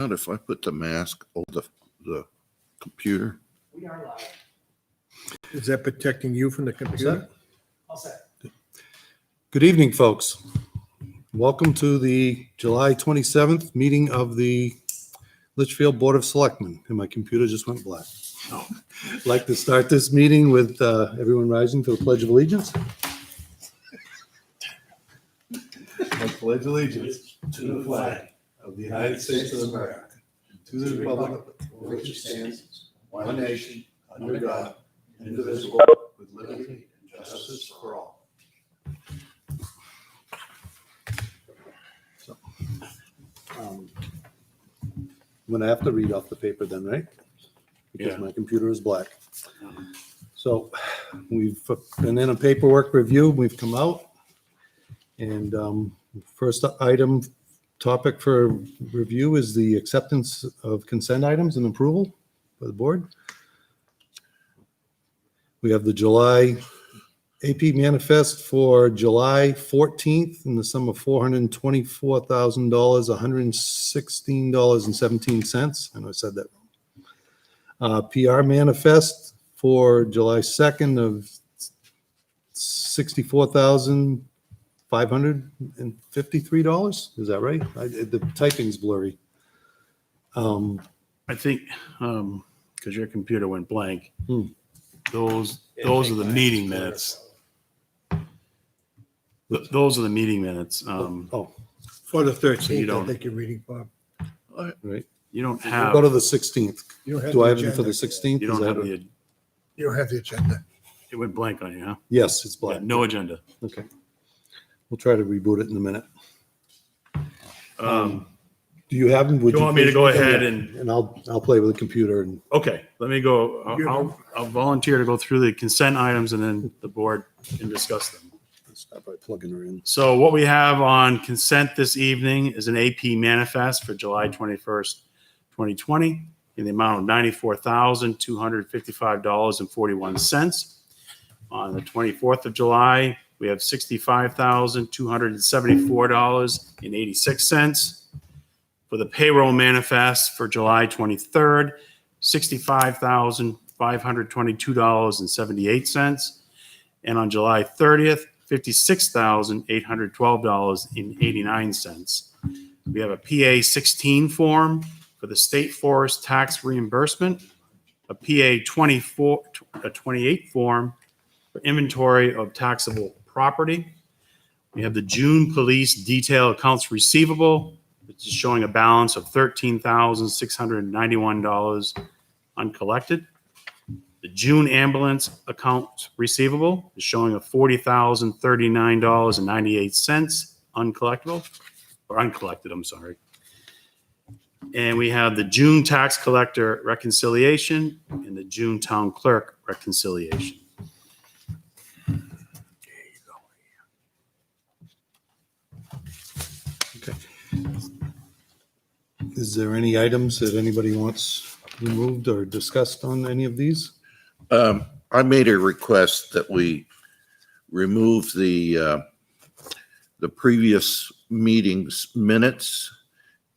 Not if I put the mask over the computer. We are live. Is that protecting you from the computer? All set. Good evening, folks. Welcome to the July 27th meeting of the Litchfield Board of Selectmen. And my computer just went black. I'd like to start this meeting with everyone rising for the Pledge of Allegiance. I pledge allegiance to the flag of the United States of America, to the republic for which it stands, one nation, under God, indivisible, with liberty and justice for all. So, I'm going to have to read off the paper then, right? Because my computer is black. So we've been in a paperwork review. We've come out. And first item topic for review is the acceptance of consent items and approval by the board. We have the July AP manifest for July 14th in the sum of $424,000, $116.17. I know I said that wrong. PR manifest for July 2nd of $64,553. Is that right? The typing's blurry. I think because your computer went blank. Those are the meeting minutes. Those are the meeting minutes. For the 13th, don't- I think you're reading, Bob. Right. You don't We'll have. go to the 16th. You don't have Do the I have it for agenda. the 16th? You don't Is have that the. You don't have the agenda. It went blank on you, huh? Yes, it's Yeah, black. no agenda. Okay. We'll try to reboot it in a minute. Um, Do you have them? Would You want me to go ahead and- And I'll play with the computer and, okay, let me go. I'll volunteer to go through the consent items and then the board can discuss them. start by plugging her in. So what we have on consent this evening is an AP manifest for July 21st, 2020 in the amount of $94,255.41. On the 24th of July, we have $65,274.86. For the payroll manifest for July 23rd, $65,522.78. And on July 30th, $56,812.89. We have a PA 16 form for the state forest tax reimbursement, a PA 28 form for inventory of taxable property. We have the June police detail accounts receivable, which is showing a balance of $13,691 uncollected. The June ambulance account receivable is showing a $40,039.98 uncollected, I'm sorry. And we have the June tax collector reconciliation and the June town clerk reconciliation. Okay. Is there any items that anybody wants removed or discussed on any of these? I made a request that we remove the previous meeting's minutes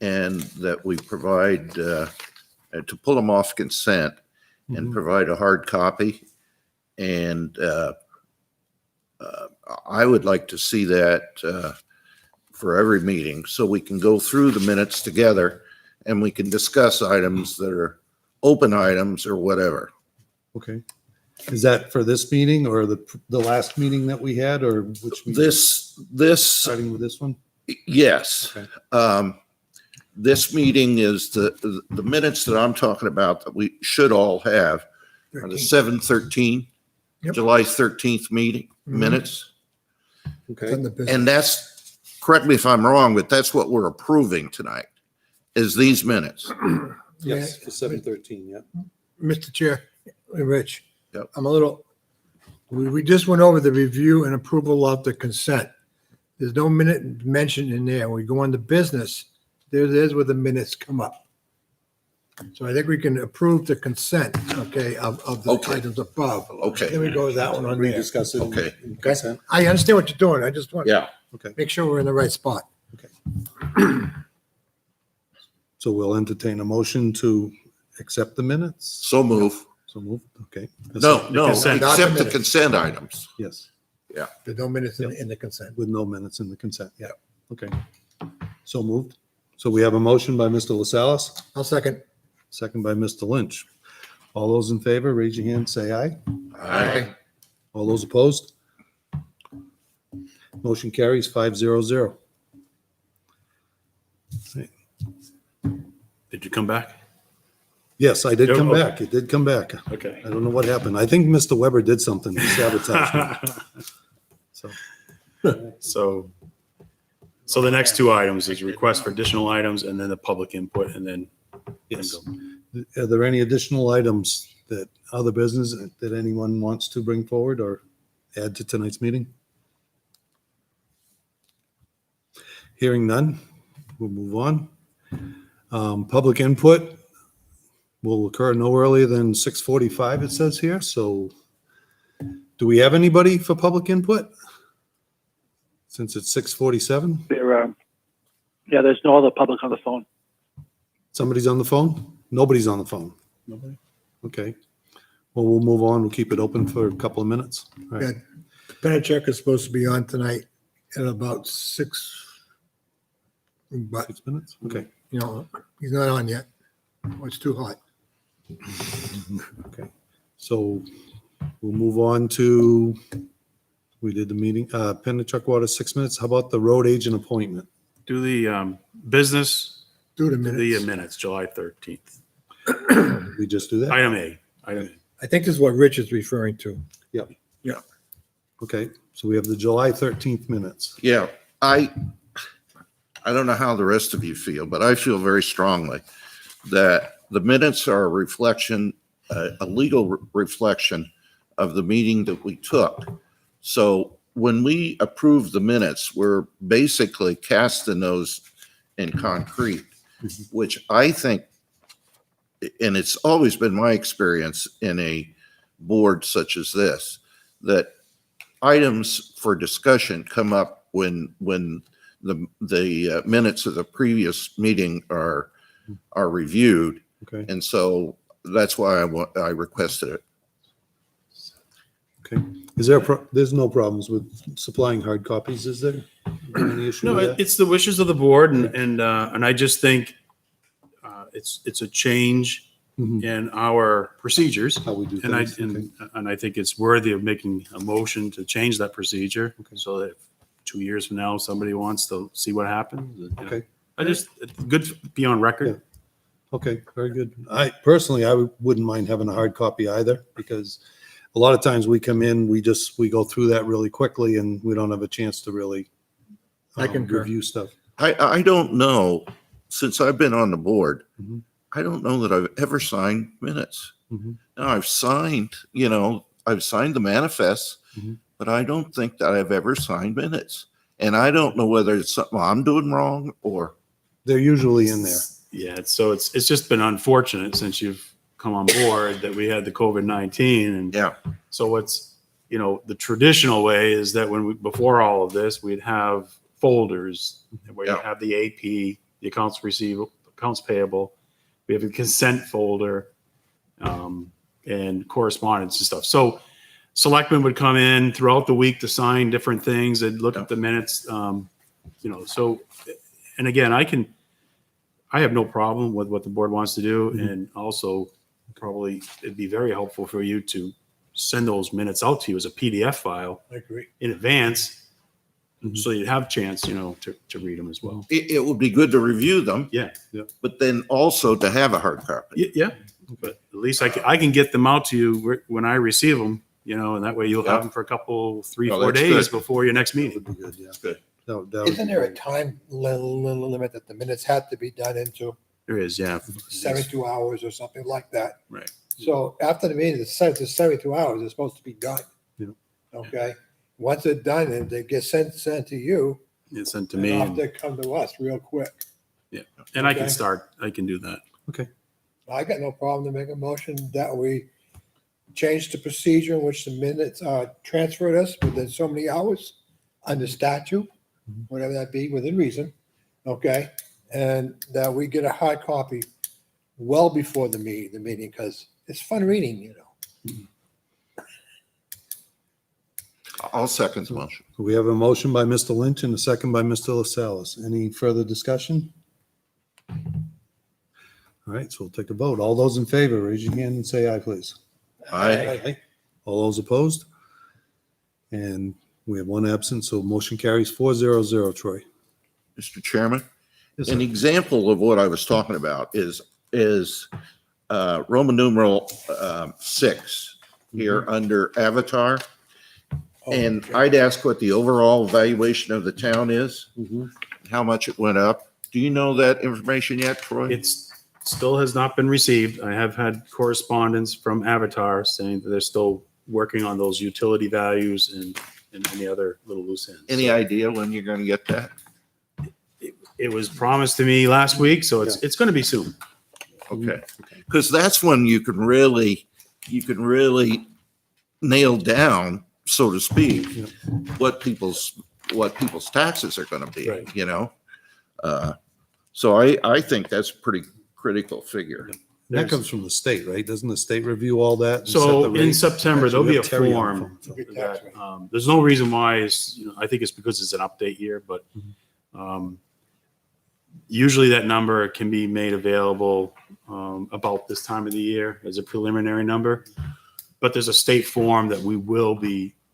and that we provide, to pull them off consent and provide a hard copy. And I would like to see that for every meeting so we can go through the minutes together and we can discuss items that are open items or whatever. Okay. Is that for this meeting or the last meeting that we had, or which meeting? This, Starting with this one? yes. Okay. This meeting is the minutes that I'm talking about that we should all have are the 7/13, Yep. July 13th meeting minutes. It's Okay. on the business. And that's, correct me if I'm wrong, but that's what we're approving tonight is these minutes. Yes, for 7/13, yeah. Mr. Chair, Rich. Yep. I'm a little, we just went over the review and approval of the consent. There's no minute mentioned in there. We go on to business, there's where the minutes come up. So I think we can approve the consent, okay, of the Okay. items above. Okay. Then we go with that one on there. Rediscuss it. Okay. in consent. I understand what you're doing. I just want to Yeah. Okay. make sure we're in the right spot. So we'll entertain a motion to accept the minutes. So move. So moved, okay. No, no, consent. Not the accept the minutes. consent items. Yes, There's no minutes in the consent. with no minutes in the consent, yeah, okay. So moved. So we have a motion by Mr. LaSalle's, I'll second. second by Mr. Lynch. All those in favor, raise your hand, say aye. Aye. All those opposed? Motion carries 500. Did you come back? Yes, I did come Okay. back. It did come back. Okay. I don't know what happened. I think Mr. Weber did something to sabotage me. So, So the next two items is request for additional items and then the public input and then. yes. Are there any additional items that other business that anyone wants to bring forward or add to tonight's meeting? Hearing none, we'll move on. Public input will occur no earlier than 6:45, it says here. So do we have anybody for public input? Since it's 6:47, Yeah, there's no other public on the phone. somebody's on the phone? Nobody's on the phone. Nobody? Okay. Well, we'll move on. We'll keep it open for a couple of minutes. All right. Penachuk is supposed to be on tonight at about 6. But, 6 minutes? Okay. you know, he's not on yet. Oh, it's too hot. Okay. So we'll move on to, we did the meeting, Pennachuck Water, 6 minutes. How about the road agent appointment? Do the business, Do the the minutes. minutes, July 13th. We just do that? Item A. Item A. I think this is what Rich is referring to. Okay. So we have the July 13th minutes. Yeah, I don't know how the rest of you feel, but I feel very strongly that the minutes are a reflection, a legal reflection of the meeting that we took. So when we approve the minutes, we're basically casting those in concrete, which I think, and it's always been my experience in a board such as this, that items for discussion come up when the minutes of the previous meeting are reviewed. Okay. And so that's why I requested it. Okay. Is there, there's no problems with supplying hard copies, is there? Is there any issue No, with that? it's the wishes of the board and I just think it's a change Mhm. in our procedures. How we do And I, things? and I think it's worthy of making a motion to change that procedure Okay. so that if 2 years from now, somebody wants to see what happens. you know. Okay. I just, it's good to be on record. Okay, very good. I personally, I wouldn't mind having a hard copy either, because a lot of times we come in, we go through that really quickly and we don't have a chance to really I concur. review stuff. I don't know, since I've been on the board, Mhm. I don't know that I've ever signed minutes. Mhm. Now, I've signed the manifests, Mhm. but I don't think that I've ever signed minutes. And I don't know whether it's something I'm doing wrong or, They're usually in there. Yeah, it's just been unfortunate since you've come on board that we had the COVID-19 and yeah, so it's, the traditional way is that before all of this, we'd have folders where you Yeah. have the AP, the accounts receivable, accounts payable. We have a consent folder, and correspondence and stuff. So selectmen would come in throughout the week to sign different things and look at the minutes, so, and again, I have no problem with what the board wants to do. Mhm. And also probably it'd be very helpful for you to send those minutes out to you as a PDF file I agree. in advance. Mhm. So you'd have a chance, to read them as well. it would be good to review them, Yeah. but then also to have a hard copy. Yeah. But at least I can get them out to you when I receive them, and that way you'll have them for a couple, 3-4 that's days good. before your next That meeting. would be good, yeah. Good. That would Isn't be there a great. time limit that the minutes have to be done into There is, yeah. 72 hours or something like that? Right. So after the meeting, it's 72 hours, it's supposed to be done. Yeah. Okay? Once it's done, and they get sent to you, It's sent to and me off they come to us real quick. and I can Okay. I can do that. I got no problem to make a motion that we change the procedure in which the minutes are transferred us within so many hours under statute, Mhm. whatever that be, within reason, okay? and that we get a hard copy well before the meeting, because it's fun reading, you know. I'll second the motion. We have a motion by Mr. Lynch and a second by Mr. LaSalle's. Any further discussion? All right, so we'll take a vote. All those in favor, raise your hand and say aye, please. Aye. All those opposed? And we have one absent, so motion carries 4-0-0, Troy. Mr. Chairman, Yes, an sir. example of what I was talking about is Roman numeral 6 here under Avatar. And I'd ask what the overall valuation of the town is, Mhm. how much it went up. Do you know that information yet, Troy? It's still has not been received. I have had correspondence from Avatar saying that they're still working on those utility values and any other little loose ends. Any So idea when you're going to get that? it was promised to me last week, so it's going to be soon. Okay. Because that's when you can really nail down, so to speak, Yeah. what people's taxes are going to be, Right. you know? So I think that's a pretty critical figure. That comes from the state, right? Doesn't the state review all that? and set So the in rates? September, there'll Actually, be we a have Terry on form the phone, Big tax that, rate. there's no reason why is, I think it's because it's an update year, but usually that number can be made available about this time of the year as a preliminary number. But there's a state form that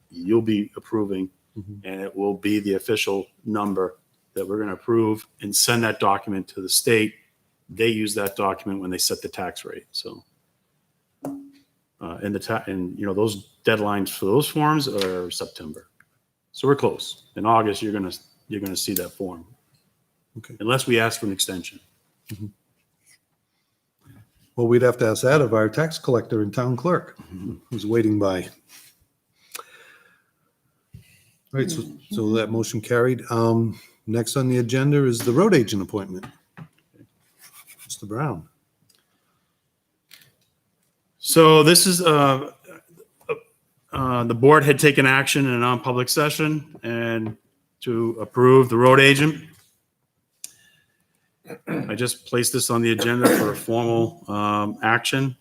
you'll be approving, Mhm. and it will be the official number that we're going to approve and send that document to the state. They use that document when they set the tax rate. So, and those deadlines for those forms are September. So we're close. In August, you're gonna see that form. Okay. Unless we ask for an extension. Well, we'd have to ask that of our tax collector and town clerk, who's waiting by. All right, so that motion carried. Next on the agenda is the road agent appointment. Mr. Brown. So this is, the board had taken action in a non-public session and to approve the road agent. I just placed this on the agenda for a formal action.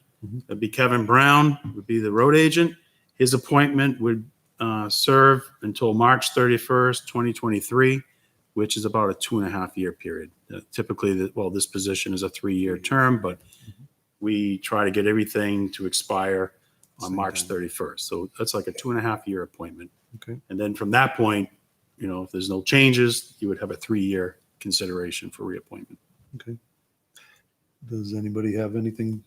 That'd be Kevin Brown would be the road agent. His appointment would serve until March 31st, 2023, which is about a 2.5-year period. Typically, this position is a 3-year term, but we try to get everything to expire on Same March time. 31st. So that's like a 2.5-year appointment. Okay. And then from that point, if there's no changes, you would have a 3-year consideration for reappointment. Okay. Does anybody have anything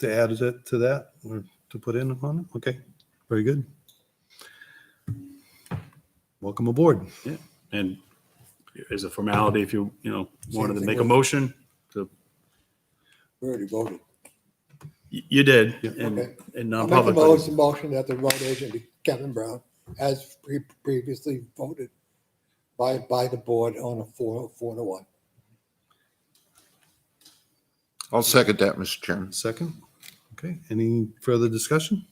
to add to that or to put in on it? Okay, very good. Welcome aboard. And as a formality, if you wanted to thing make a with- motion, We already voted. you did Yeah. in Okay. in I'll make a non-public. motion that the road agent be Kevin Brown, as previously voted by the board on a 4-1. I'll second that, Mr. Chairman. Second. Okay, any further discussion?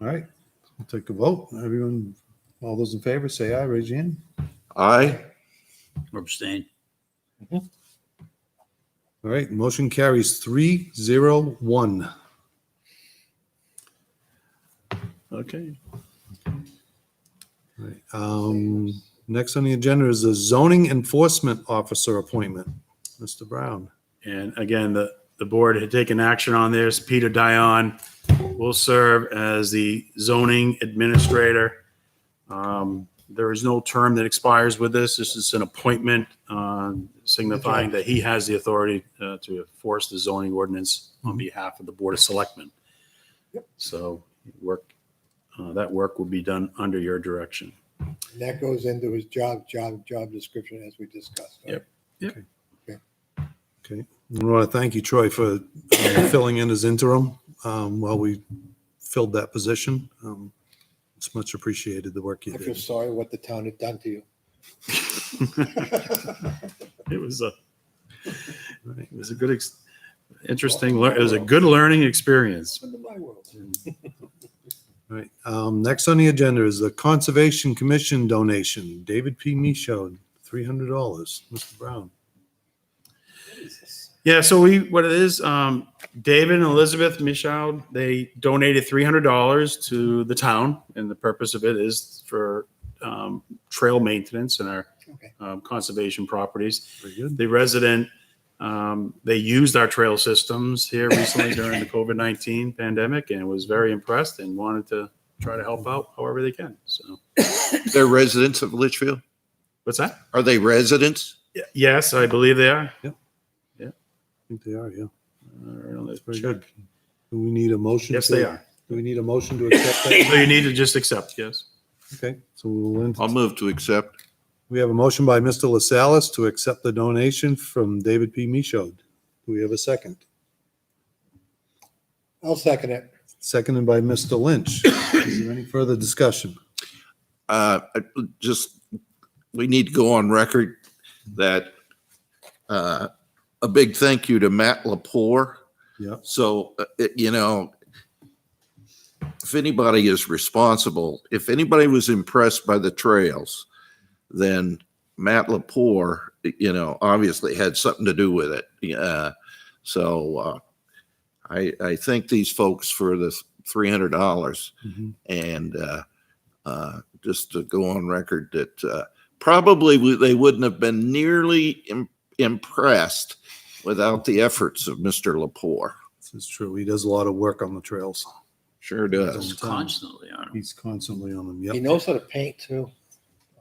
All right, we'll take a vote. Everyone, all those in favor, say aye, raise your hand. Aye. Abstain. All right, motion carries 3-0-1. Okay. All right, next on the agenda is the zoning enforcement officer appointment. Mr. Brown. And again, the board had taken action on this. Peter Dion will serve as the zoning administrator. There is no term that expires with this. This is an appointment signifying that he has the authority to enforce the zoning ordinance on behalf of the Board of Selectmen. So that work will be done under your direction. And that goes into his job description as we discussed. right? Yep. Okay, I want to thank you, Troy, for filling in as interim while we filled that position. It's much appreciated, the work you I feel did. sorry what the town had done to you. It was a good, interesting, it was a good learning experience. Welcome to my world. All right, next on the agenda is the Conservation Commission donation. David P. Michaud, $300. Mr. Brown. Yeah, so what it is, David and Elizabeth Michaud, they donated $300 to the town, and the purpose of it is for trail maintenance in our Okay. conservation properties. Very good. The resident, they used our trail systems here recently during the COVID-19 pandemic and was very impressed and wanted to try to help out however they can. So, They're residents of Litchfield? what's that? Are they residents? Yes, I believe they are. I think they are, yeah. Right on this Very check. good. Do we need a motion? Yes, to- they are. Do we need a motion to accept So that? you need to just accept, yes. Okay, so we'll, I'll move to accept. we have a motion by Mr. LaSalle's to accept the donation from David P. Michaud. Do we have a second? I'll second it. Seconded by Mr. Lynch. Is there any further discussion? Just, we need to go on record that a big thank you to Matt Lepore. Yeah. So, if anybody is responsible, if anybody was impressed by the trails, then Matt Lepore, obviously had something to do with it. So I thank these folks for the $300 and just to go on record that probably they wouldn't have been nearly impressed without the efforts of Mr. Lepore. This is true. He does a lot of work on the trails. Sure does. He's Constantly on them. He's constantly on them. He Yep. knows how to paint too.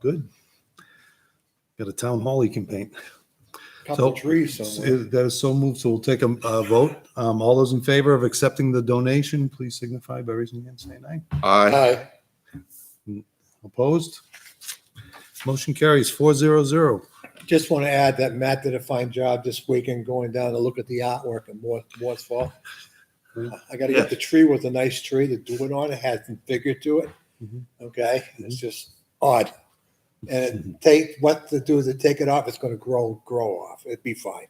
Good. Got a town hall he can paint. Couple So- trees somewhere. That is so moved. So we'll take a vote. All those in favor of accepting the donation, please signify by raising your hand, saying aye. Aye. Opposed? Motion carries 400. Just want to add that Matt did a fine job this weekend going down to look at the artwork in Moore's Fall. I got to get the tree was a nice tree to do it on. It had some figure to it. Mhm. Okay, it's just odd. And what to do to take it off? It's going to grow off. It'd be fine.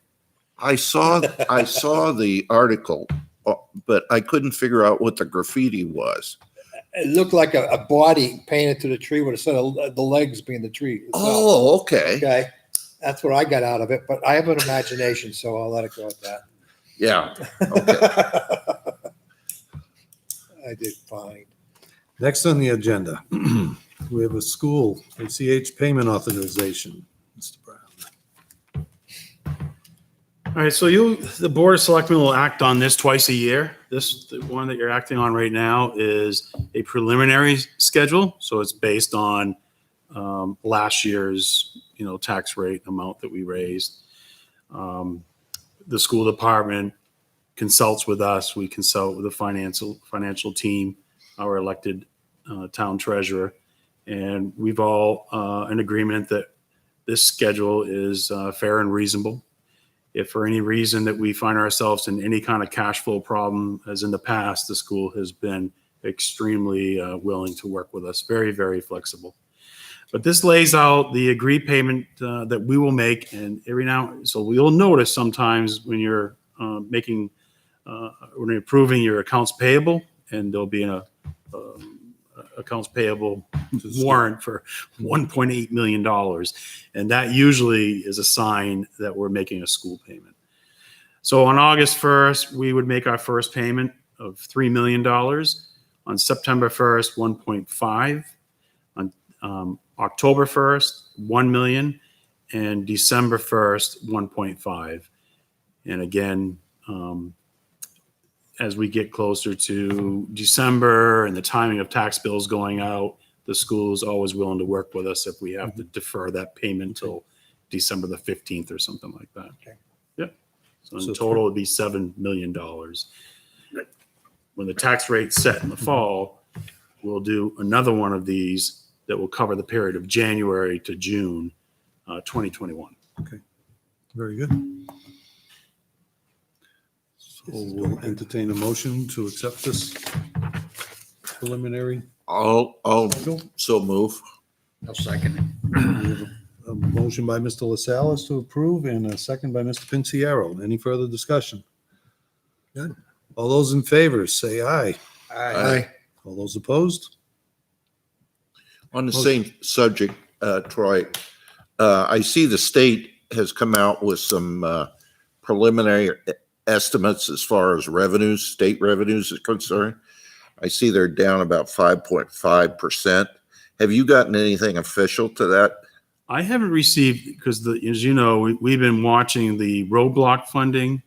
I saw the article, but I couldn't figure out what the graffiti was. It looked like a body painted to the tree with a set of the legs being the tree. itself. Oh, okay. Okay, that's what I got out of it. But I have an imagination, so I'll let it go at that. Yeah. Okay. I did fine. Next on the agenda, we have a school ACH payment authorization. Mr. Brown. All right, so the Board of Selectmen will act on this twice a year. The one that you're acting on right now is a preliminary schedule. So it's based on last year's, tax rate amount that we raised. The school department consults with us. We consult with the financial team, our elected town treasurer, and we've all in agreement that this schedule is fair and reasonable. If for any reason that we find ourselves in any kind of cash flow problem, as in the past, the school has been extremely willing to work with us, very, very flexible. But this lays out the agreed payment that we will make, and so we'll notice sometimes when you're when you're approving your accounts payable, and there'll be a accounts payable warrant for $1.8 million. And that usually is a sign that we're making a school payment. So on August 1st, we would make our first payment of $3 million. On September 1st, 1.5. On October 1st, 1 million. And December 1st, 1.5. And again, as we get closer to December and the timing of tax bills going out, the school is always willing to work with us if we have to defer that payment till December the 15th or something like that. Okay. Yep. So in So total, it'd be $7 million. When the tax rate's set in the fall, we'll do another one of these that will cover the period of January to June 2021. Very good. So we'll entertain a motion to accept this preliminary. I'll so move. I'll second it. We have a motion by Mr. LaSalle's to approve and a second by Mr. Pinciero. Any further discussion? None. All those in favor, say aye. Aye. All those opposed? On the same subject, Troy, I see the state has come out with some preliminary estimates as far as revenues, state revenues is concerned. I see they're down about 5.5%. Have you gotten anything official to that? I haven't received, because as you know, we've been watching the roadblock funding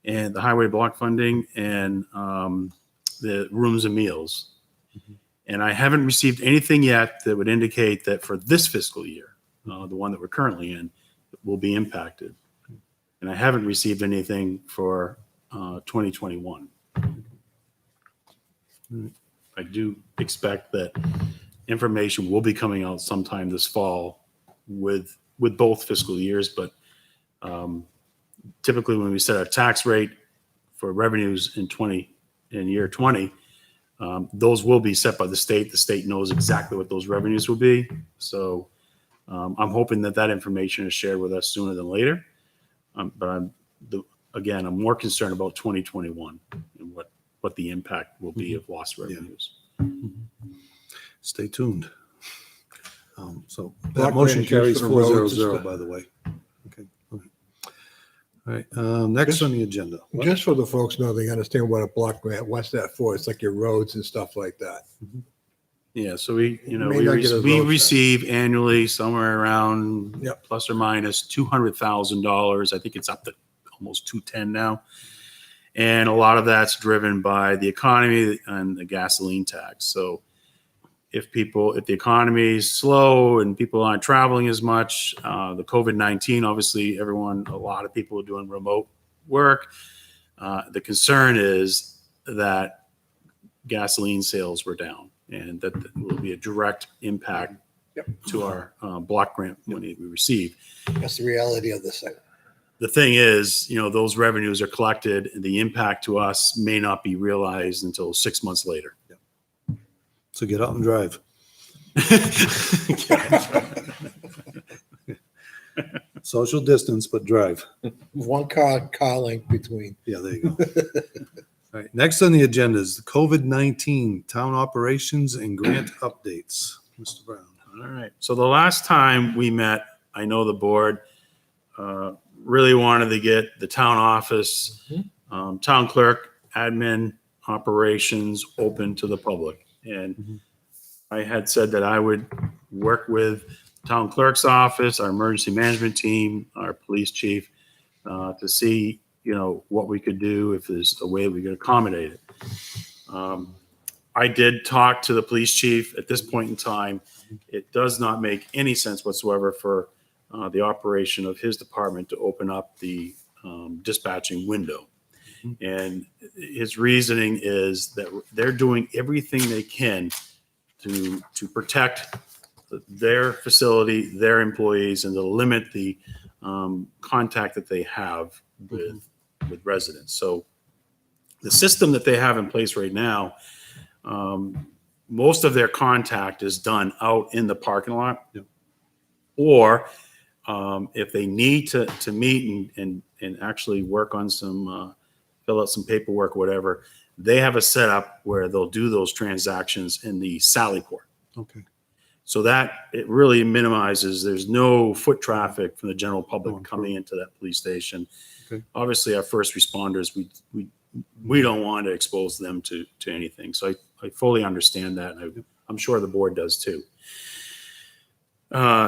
and the highway block funding and the rooms and meals. And I haven't received anything yet that would indicate that for this fiscal year, the one that we're currently in, will be impacted. And I haven't received anything for 2021. I do expect that information will be coming out sometime this fall with both fiscal years, but typically when we set our tax rate for revenues in year 20, those will be set by the state. The state knows exactly what those revenues will be. So I'm hoping that information is shared with us sooner than later. But I'm more concerned about 2021 and what the impact will be of lost revenues. Stay tuned. So Block that motion grant carries used for the roads 400, and stuff. by the way. Okay. All right. Next on the agenda. What? Just so the folks know, they understand what a block grant, what's that for? It's like your roads and stuff like that. Yeah, so we May not get a we road receive annually somewhere around Yep. plus or minus $200,000. I think it's up to almost 210 now. And a lot of that's driven by the economy and the gasoline tax. So if the economy is slow and people aren't traveling as much, the COVID-19, obviously a lot of people are doing remote work. The concern is that gasoline sales were down, and that will be a direct impact to our block grant money we receive. That's the reality of this thing. The thing is, those revenues are collected, and the impact to us may not be realized until 6 months later. So get out and drive. Social distance, but drive. One car length between. Yeah, there you go. All right. Next on the agenda is the COVID-19 town operations and grant updates. Mr. Brown. All right. So the last time we met, I know the board really wanted to get the town office, town clerk, admin, operations open to the public. And I had said that I would work with town clerk's office, our emergency management team, our police chief, to see, what we could do, if there's a way we could accommodate it. I did talk to the police chief. At this point in time, it does not make any sense whatsoever for the operation of his department to open up the dispatching window. And his reasoning is that they're doing everything they can to protect their facility, their employees, and to limit the contact that they have with residents. So the system that they have in place right now, most of their contact is done out in the parking lot. Or if they need to meet and actually work on some, fill out some paperwork, whatever, they have a setup where they'll do those transactions in the Sally Port. Okay. So that it really minimizes, there's no foot traffic from the general public Going coming into that police station. Okay. Obviously, our first responders, we don't want to expose them to anything. So I fully understand that. And I'm sure the board does too.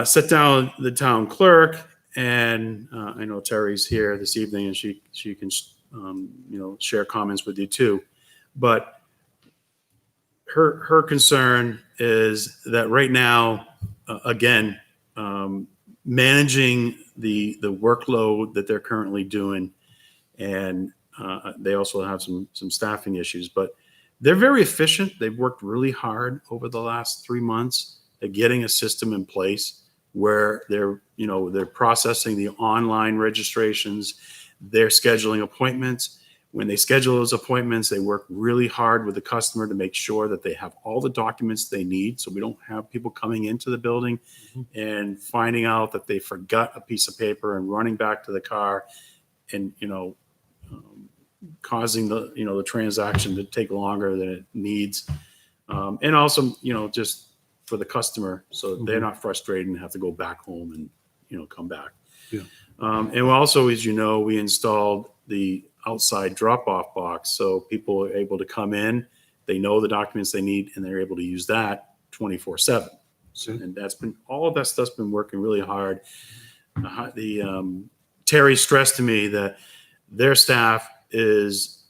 Sit down the town clerk, and I know Terry's here this evening, and she can share comments with you too. But her concern is that right now, again, managing the workload that they're currently doing, and they also have some staffing issues, but they're very efficient. They've worked really hard over the last 3 months at getting a system in place where they're processing the online registrations, they're scheduling appointments. When they schedule those appointments, they work really hard with the customer to make sure that they have all the documents they need. So we don't have people coming into the building and finding out that they forgot a piece of paper and running back to the car and, causing the transaction to take longer than it needs. And also, just for the customer, so they're not frustrated and have to go back home and, come back. Yeah. And also, as you know, we installed the outside drop-off box, so people are able to come in, they know the documents they need, and they're able to use that 24/7. Okay. And all of that stuff's been working really hard. Terry stressed to me that their staff is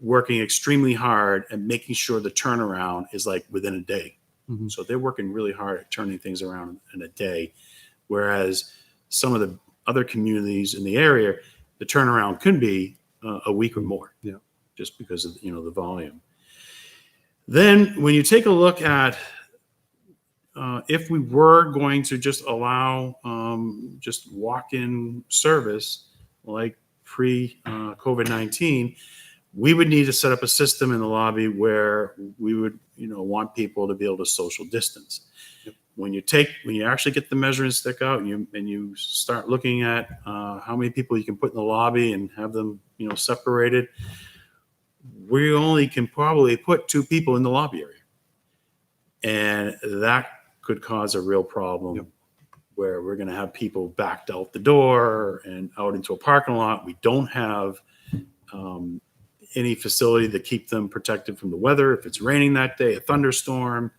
working extremely hard and making sure the turnaround is like within a day. Mhm. So they're working really hard at turning things around in a day, whereas some of the other communities in the area, the turnaround could be a week or more. Yeah. Just because of the volume. Then when you take a look at if we were going to just allow just walk-in service like pre-COVID-19, we would need to set up a system in the lobby where we would, want people to be able to social distance. Yep. When you actually get the measuring stick out and you start looking at how many people you can put in the lobby and have them, separated, we only can probably put 2 people in the lobby area. And that could cause a real problem. Yep. Where we're going to have people backed out the door and out into a parking lot. We don't have any facility to keep them protected from the weather. If it's raining that day, a thunderstorm,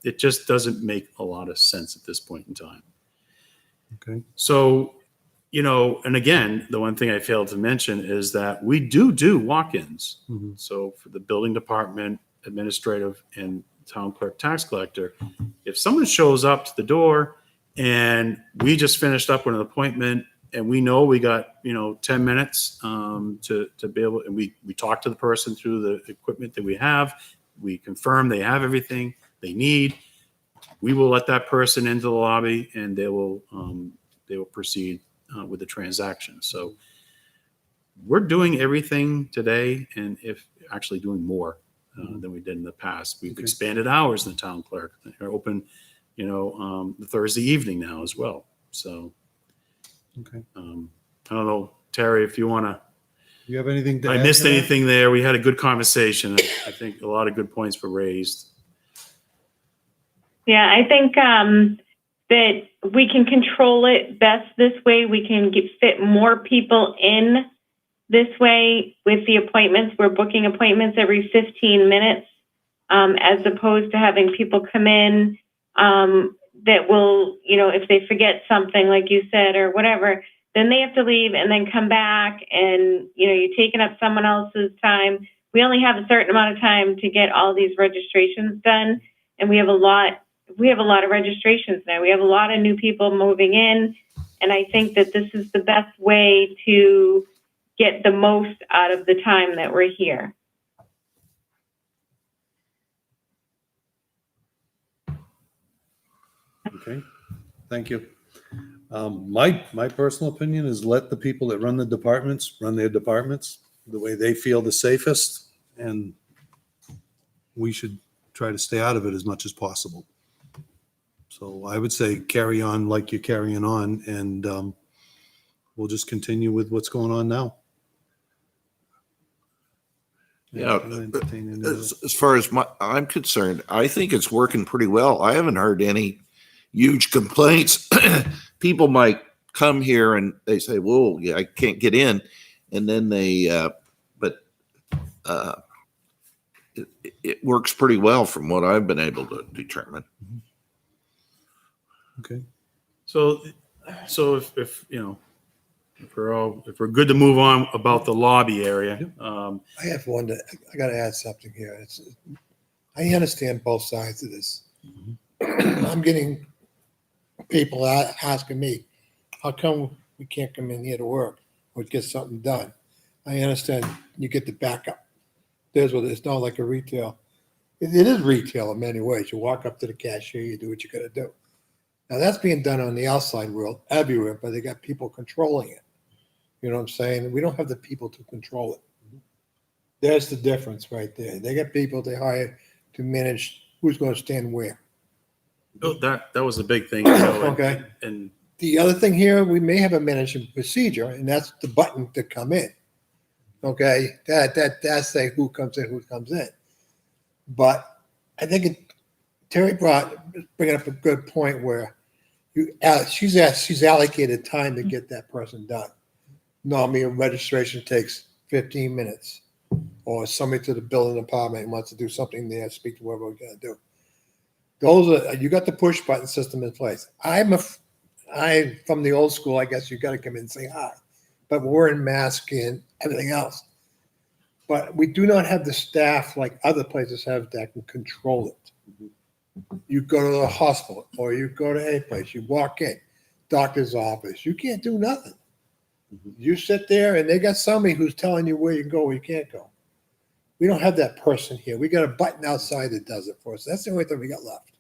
it just doesn't make a lot of sense at this point in time. Okay. So, and again, the one thing I failed to mention is that we do walk-ins. Mhm. So for the building department, administrative, and town clerk, tax collector, if someone shows up to the door and we just finished up with an appointment and we know we got 10 minutes to be able, and we talk to the person through the equipment that we have, we confirm they have everything they need, we will let that person into the lobby and they will proceed with the transaction. So we're doing everything today, and if actually doing more than we did in the past. We've Okay. expanded hours in the town clerk. They're open, the Thursday evening now as well. So Okay. I don't know, Terry, if you want to, You have anything to I add missed to that? anything there. We had a good conversation. I think a lot of good points were raised. Yeah, I think that we can control it best this way. We can fit more people in this way with the appointments. We're booking appointments every 15 minutes as opposed to having people come in that will, if they forget something, like you said, or whatever, then they have to leave and then come back and, you're taking up someone else's time. We only have a certain amount of time to get all these registrations done. And we have a lot of registrations now. We have a lot of new people moving in. And I think that this is the best way to get the most out of the time that we're here. Okay, thank you. My personal opinion is let the people that run the departments run their departments the way they feel the safest, and we should try to stay out of it as much as possible. So I would say carry on like you're carrying on, and we'll just continue with what's going on now. Yeah, I'll entertain any other- as far as I'm concerned, I think it's working pretty well. I haven't heard any huge complaints. People might come here and they say, "Whoa, yeah, I can't get in," and then it works pretty well from what I've been able to determine. Okay, So if we're good to move on about the lobby area. I have one that, I gotta add something here. I understand both sides of this. I'm getting people asking me, how come we can't come in here to work or get something done? I understand you get the backup. It's not like a retail. It is retail in many ways. You walk up to the cashier, you do what you gotta do. Now that's being done on the outside world everywhere, but they got people controlling it. You know what I'm saying? We don't have the people to control it. There's the difference right there. They got people they hire to manage who's going to stand where. Oh, that was a big thing. Okay. And The other thing here, we may have a management procedure, and that's the button to come in. Okay, that's say who comes in, who comes in. But I think Terry bringing up a good point where she's allocated time to get that person done. Normally, a registration takes 15 minutes, or somebody to the building department wants to do something there, speak to whoever we're gonna do. You got the push button system in place. I'm from the old school, I guess you gotta come in and say hi, but we're in mask and everything else. But we do not have the staff like other places have that can control it. You go to the hospital or you go to any place, you walk in, doctor's office, you can't do nothing. You sit there and they got somebody who's telling you where you can go, where you can't go. We don't have that person here. We got a button outside that does it for us. That's the only thing we got left.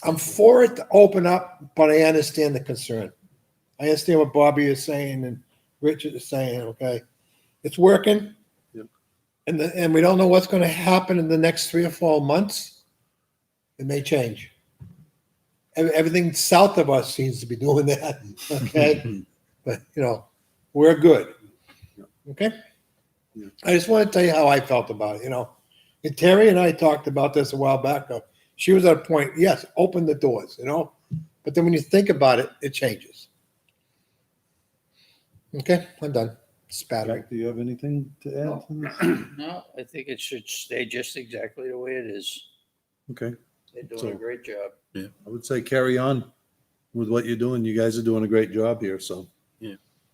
I'm for it to open up, but I understand the concern. I understand what Bobby is saying and Richard is saying, okay? It's working. Yep. And we don't know what's going to happen in the next 3 or 4 months. It may change. Everything south of us seems to be doing that, okay? But, we're good. Okay? Yeah. I just want to tell you how I felt about it, And Terry and I talked about this a while back. She was at a point, yes, open the doors, But then when you think about it, it changes. Okay, I'm done. Spattering. Jack, do you have anything to add to this? No, I think it should stay just exactly the way it is. Okay, They're doing So- a great job. I would say carry on with what you're doing. You guys are doing a great job here, so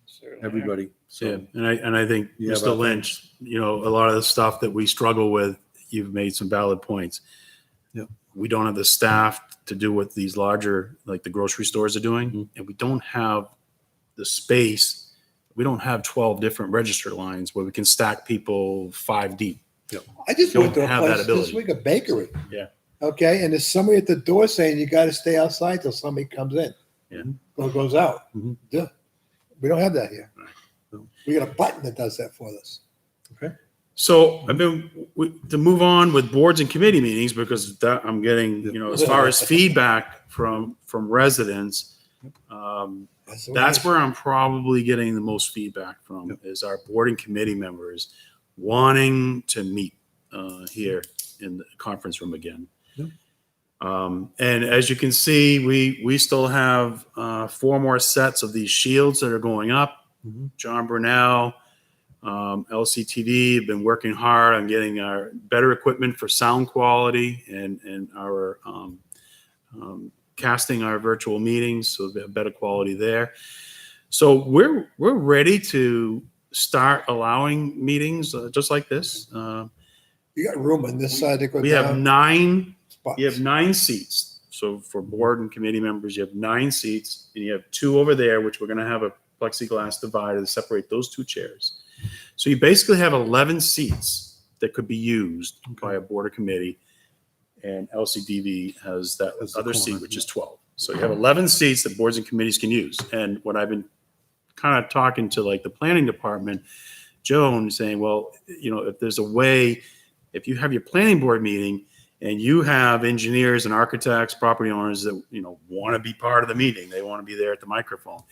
Certainly. everybody. Yeah, So and I think, Yeah, Mr. but- Lynch, a lot of the stuff that we struggle with, you've made some valid points. Yeah. We don't have the staff to do what these larger, like the grocery stores are doing, Mm-hmm. and we don't have the space. We don't have 12 different register lines where we can stack people 5 deep. I just Don't went to a have that place ability. this week, a bakery. Yeah. Okay, and there's somebody at the door saying you got to stay outside till somebody comes in. Yeah. Or goes out. Mhm. Yeah. We don't have that here. No. We got a button that does that for us. So to move on with boards and committee meetings, because that I'm getting, as far as feedback from residents, that's where I'm probably getting the most feedback from is our board and committee members wanting to meet here in the conference room again. Yeah. And as you can see, we still have 4 more sets of these shields that are going up. Mhm. John Brunel, LCTV have been working hard on getting our better equipment for sound quality and our casting our virtual meetings, so we have better quality there. So we're ready to start allowing meetings just like this. You got room on this side to go We have down. 9. spots. You have 9 seats. So for board and committee members, you have 9 seats, and you have 2 over there, which we're going to have a plexiglass divider to separate those 2 chairs. So you basically have 11 seats that could be used by a board or committee, and LCDV has that That's the other seat, corner, which yeah. is 12. So you have 11 seats that boards and committees can use. And what I've been kind of talking to like the planning department, Joan, saying, well, if there's a way, if you have your planning board meeting and you have engineers and architects, property owners that, want to be part of the meeting, they want to be there at the microphone,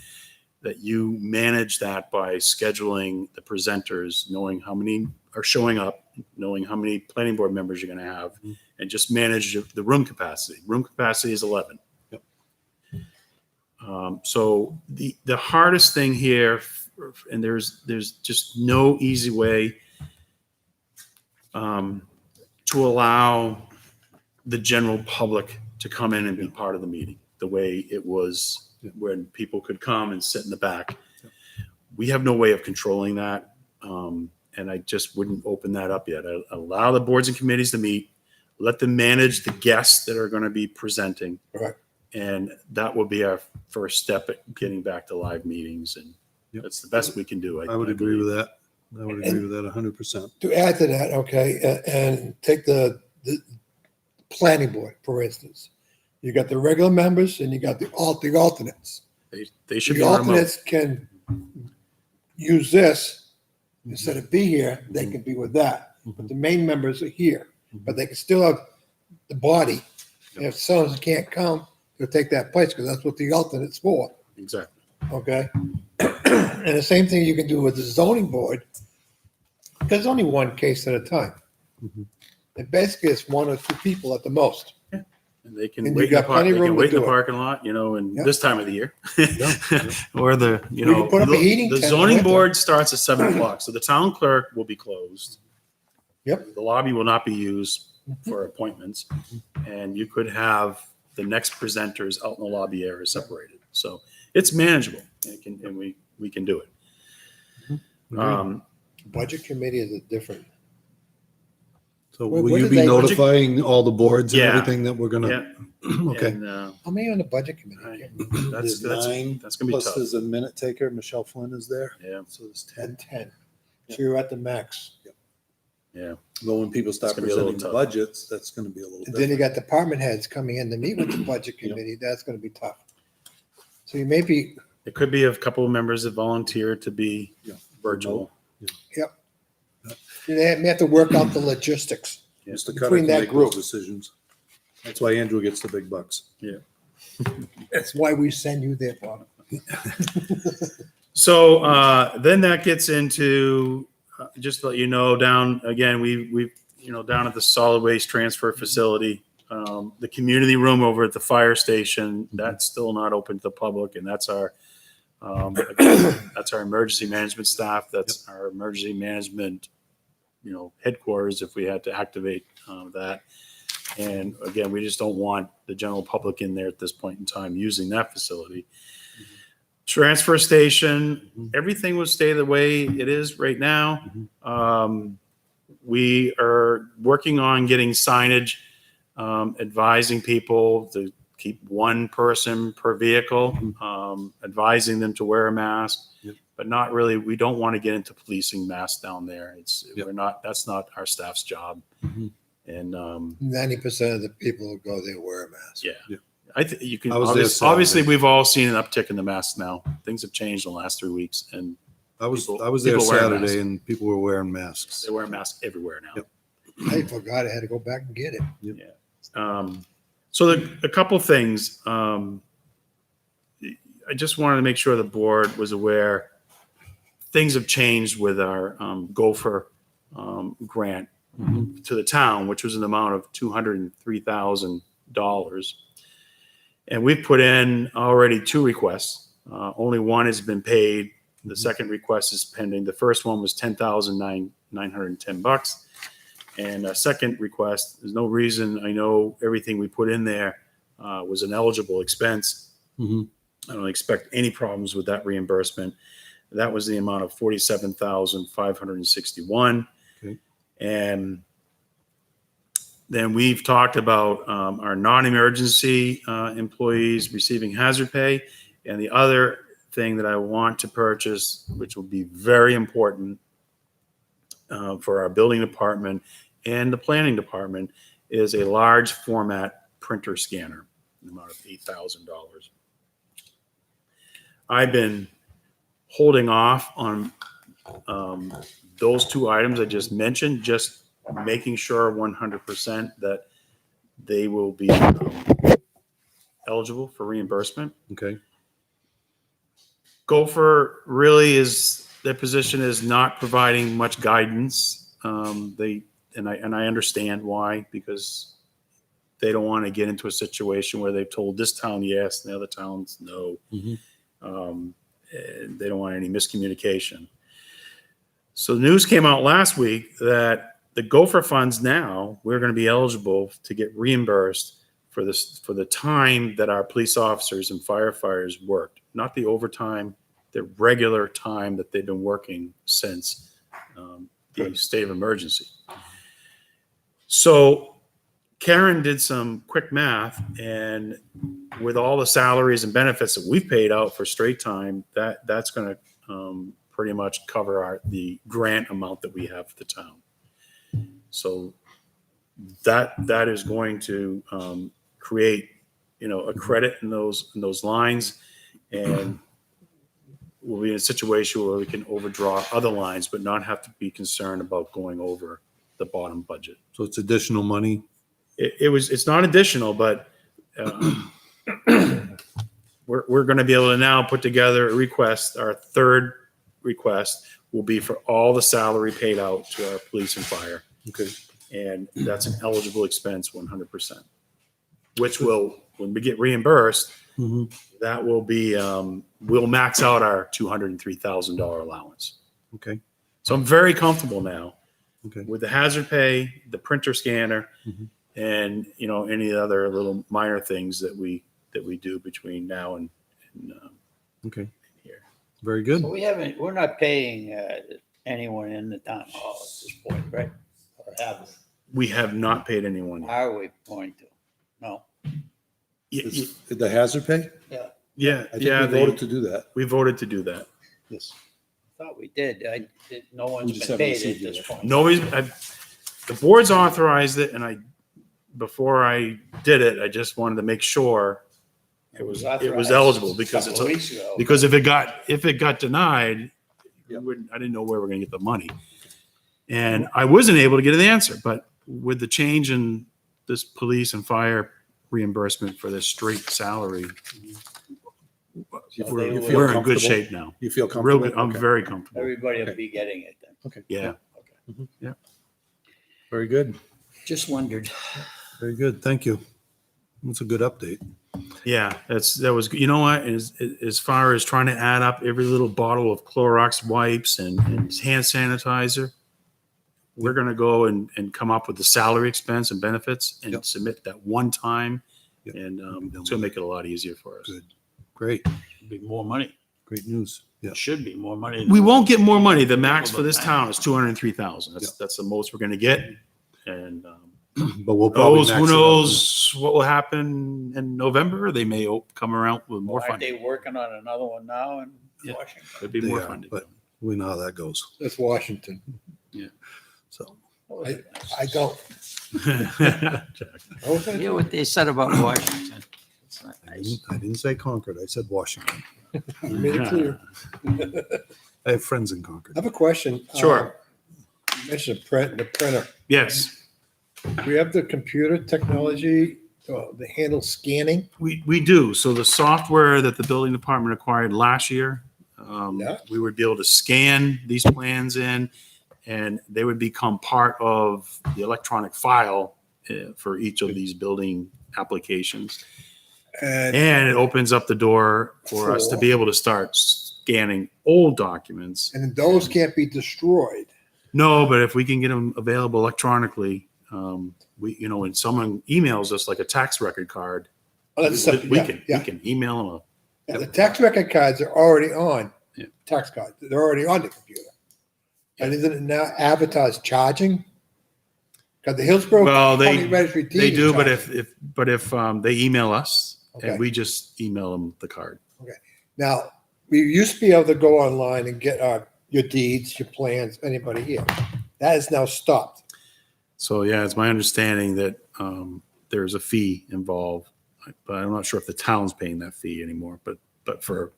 that you manage that by scheduling the presenters, knowing how many are showing up, knowing how many planning board members you're going to have, and just manage the room capacity. Room capacity is 11. Yep. So the hardest thing here, and there's just no easy way to allow the general public to come in and be part of the meeting the way it was when people could come and sit in the back. We have no way of controlling that. And I just wouldn't open that up yet. I allow the boards and committees to meet, let them manage the guests that are going to be presenting. Right. And that will be our first step at getting back to live meetings. And Yep. that's the best we can do. I would agree with that. I would agree with that 100%. To add to that, okay, and take the planning board, for instance. You got the regular members and you got the alternates. They should The be remote. alternates can use this instead of be here, they can be with that. But the main members are here, but they can still have the body. And if someone can't come, they'll take that place because that's what the alternate's for. Exactly. Okay. And the same thing you can do with the zoning board. There's only one case at a time. Mhm. And basically it's 1 or 2 people at the most. And they can And you wait in the got plenty they can room to wait in the do it. parking lot, you know, and Yep. this time of the year. Yeah. Or the, you We know, can put up a heating the tent in zoning winter. board starts at 7 o'clock, so the town clerk will be closed. Yep. The lobby will not be used for appointments, and you could have the next presenters out in the lobby area separated. So it's manageable, and we can do it. Budget committee is a different. So What will you did be they- notifying all the boards and Yeah. everything that we're gonna, Yeah. okay. And, How many on the budget committee? Right. I can't remember. that's There's 9, that's gonna be plus tough. there's a minute taker, Michelle Flynn is there. Yeah, So there's 10. At 10. So you're at the max. yeah. But when people start It's gonna be a little presenting the tough. budgets, that's gonna be a little And then you different. got department heads coming in to meet with the budget committee. That's gonna be tough. So you may be, It could be a couple of members that volunteer to be Yeah. virtual. they may have to work out the logistics. Mr. Cutter between can that make group. those decisions. That's why Andrew gets the big bucks. That's why we send you there, Bob. So then that gets into, just to let you know, down, again, we down at the solid waste transfer facility, the community room over at the fire station, that's still not open to the public, and that's our emergency management staff, that's our emergency management, headquarters if we had to activate that. And again, we just don't want the general public in there at this point in time using that facility. Transfer station, everything will stay the way it is right now. We are working on getting signage, advising people to keep one person per vehicle, advising them to wear a mask, but not really, we don't want to get into policing masks down there. That's not our staff's job. And 90% of the people who go there wear a mask. yeah. I think you can, I was there obviously Saturday. we've all seen an uptick in the masks now. Things have changed in the last 3 weeks, and I was People- there people wear masks. Saturday and people were wearing masks. they wear masks everywhere now. Yep. I forgot I had to go back and get it. So a couple things. I just wanted to make sure the board was aware. Things have changed with our Gopher grant to the town, which was an amount of $203,000. And we've put in already 2 requests. Only one has been paid. The second request is pending. The first one was $10,910. And a second request, there's no reason, I know everything we put in there was an eligible expense. Mhm. I don't expect any problems with that reimbursement. That was the amount of $47,561. Okay. And then we've talked about our non-emergency employees receiving hazard pay. And the other thing that I want to purchase, which will be very important for our building department and the planning department, is a large format printer scanner, the amount of $8,000. I've been holding off on those 2 items I just mentioned, just making sure 100% that they will be eligible for reimbursement. Okay. Gopher really their position is not providing much guidance. I understand why, because they don't want to get into a situation where they've told this town yes and the other towns no. And they don't want any miscommunication. So the news came out last week that the Gopher funds now, we're going to be eligible to get reimbursed for the time that our police officers and firefighters worked, not the overtime, the regular time that they've been working since the state of emergency. So Karen did some quick math, and with all the salaries and benefits that we've paid out for straight time, that's going to pretty much cover the grant amount that we have for the town. So that is going to create, a credit in those lines, and we'll be in a situation where we can overdraw other lines, but not have to be concerned about going over the bottom budget. So it's additional money. It's not additional, but we're going to be able to now put together a request. Our third request will be for all the salary paid out to our police and fire. Okay. And that's an eligible expense 100%. which will, when we get reimbursed, Mhm. that will be, we'll max out our $203,000 allowance. Okay, So I'm very comfortable now okay. with the hazard pay, the printer scanner, Mhm. and, any other little minor things that we do between now and Okay, here. very good. So we're not paying anyone in the town hall at this point, right? Or have We have not paid anyone we? yet. Are we going to? No. Is the hazard pay? Yeah, I think we voted to do that. we voted to do that. Yes. Thought we did. No one's just been haven't paid at received it this yet. point. Nobody's, the board's authorized it, and before I did it, I just wanted to make sure it was authorized eligible, because a couple of weeks ago. because if it got denied, Yep. I didn't know where we're gonna get the money. And I wasn't able to get an answer, but with the change in this police and fire reimbursement for this straight salary, You we're feel in good comfortable? shape now. You feel Real comfortable? good. I'm Okay. very comfortable. Everybody will Okay. be getting it then. Okay. Yeah. Very good. Just wondered. Very good. Thank you. That's a good update. Yeah, that was, you know what, as far as trying to add up every little bottle of Clorox wipes and hand sanitizer, we're gonna go and come up with the salary expense and benefits and Yep. submit that one time. Yep. And We'll be done it's gonna with make it a lot easier for us. Good. Great. Be more money. Great news. Yeah. It should be more money. We won't get more money. The max for this town is 203,000. Yep. That's the most we're gonna get. And But we'll probably who max it out. knows what will happen in November? They may come around with more Aren't they funding. working on another one now in Yeah. Washington? Could be They more are, funding. but we know how that goes. That's Washington. So, What was it? I don't. Jack. Hear what they said about Washington. It's not nice. I didn't say Concord. I said Washington. You made it clear. I have friends in Concord. I have a question. Sure. You mentioned the printer. Yes. Do we have the computer technology to handle scanning? We do. So the software that the building department acquired last year, Yeah. we would be able to scan these plans in, and they would become part of the electronic file for each of these building applications. And And it opens up the door for us to be able to start scanning old documents. those can't be destroyed. No, but if we can get them available electronically, when someone emails us like a tax record card, Oh, that's something, we yeah. can email them. Yeah, the tax record cards are already on, Yeah. tax cards, they're already on the computer. And isn't it now advertised charging? Because the Hillsborough Well, County Registry of They Deeds do, is but charging. if they email us Okay. and we just email them the card. Now, we used to be able to go online and get your deeds, your plans, anybody here. That is now stopped. So yeah, it's my understanding that there's a fee involved, but I'm not sure if the town's paying that fee anymore. But for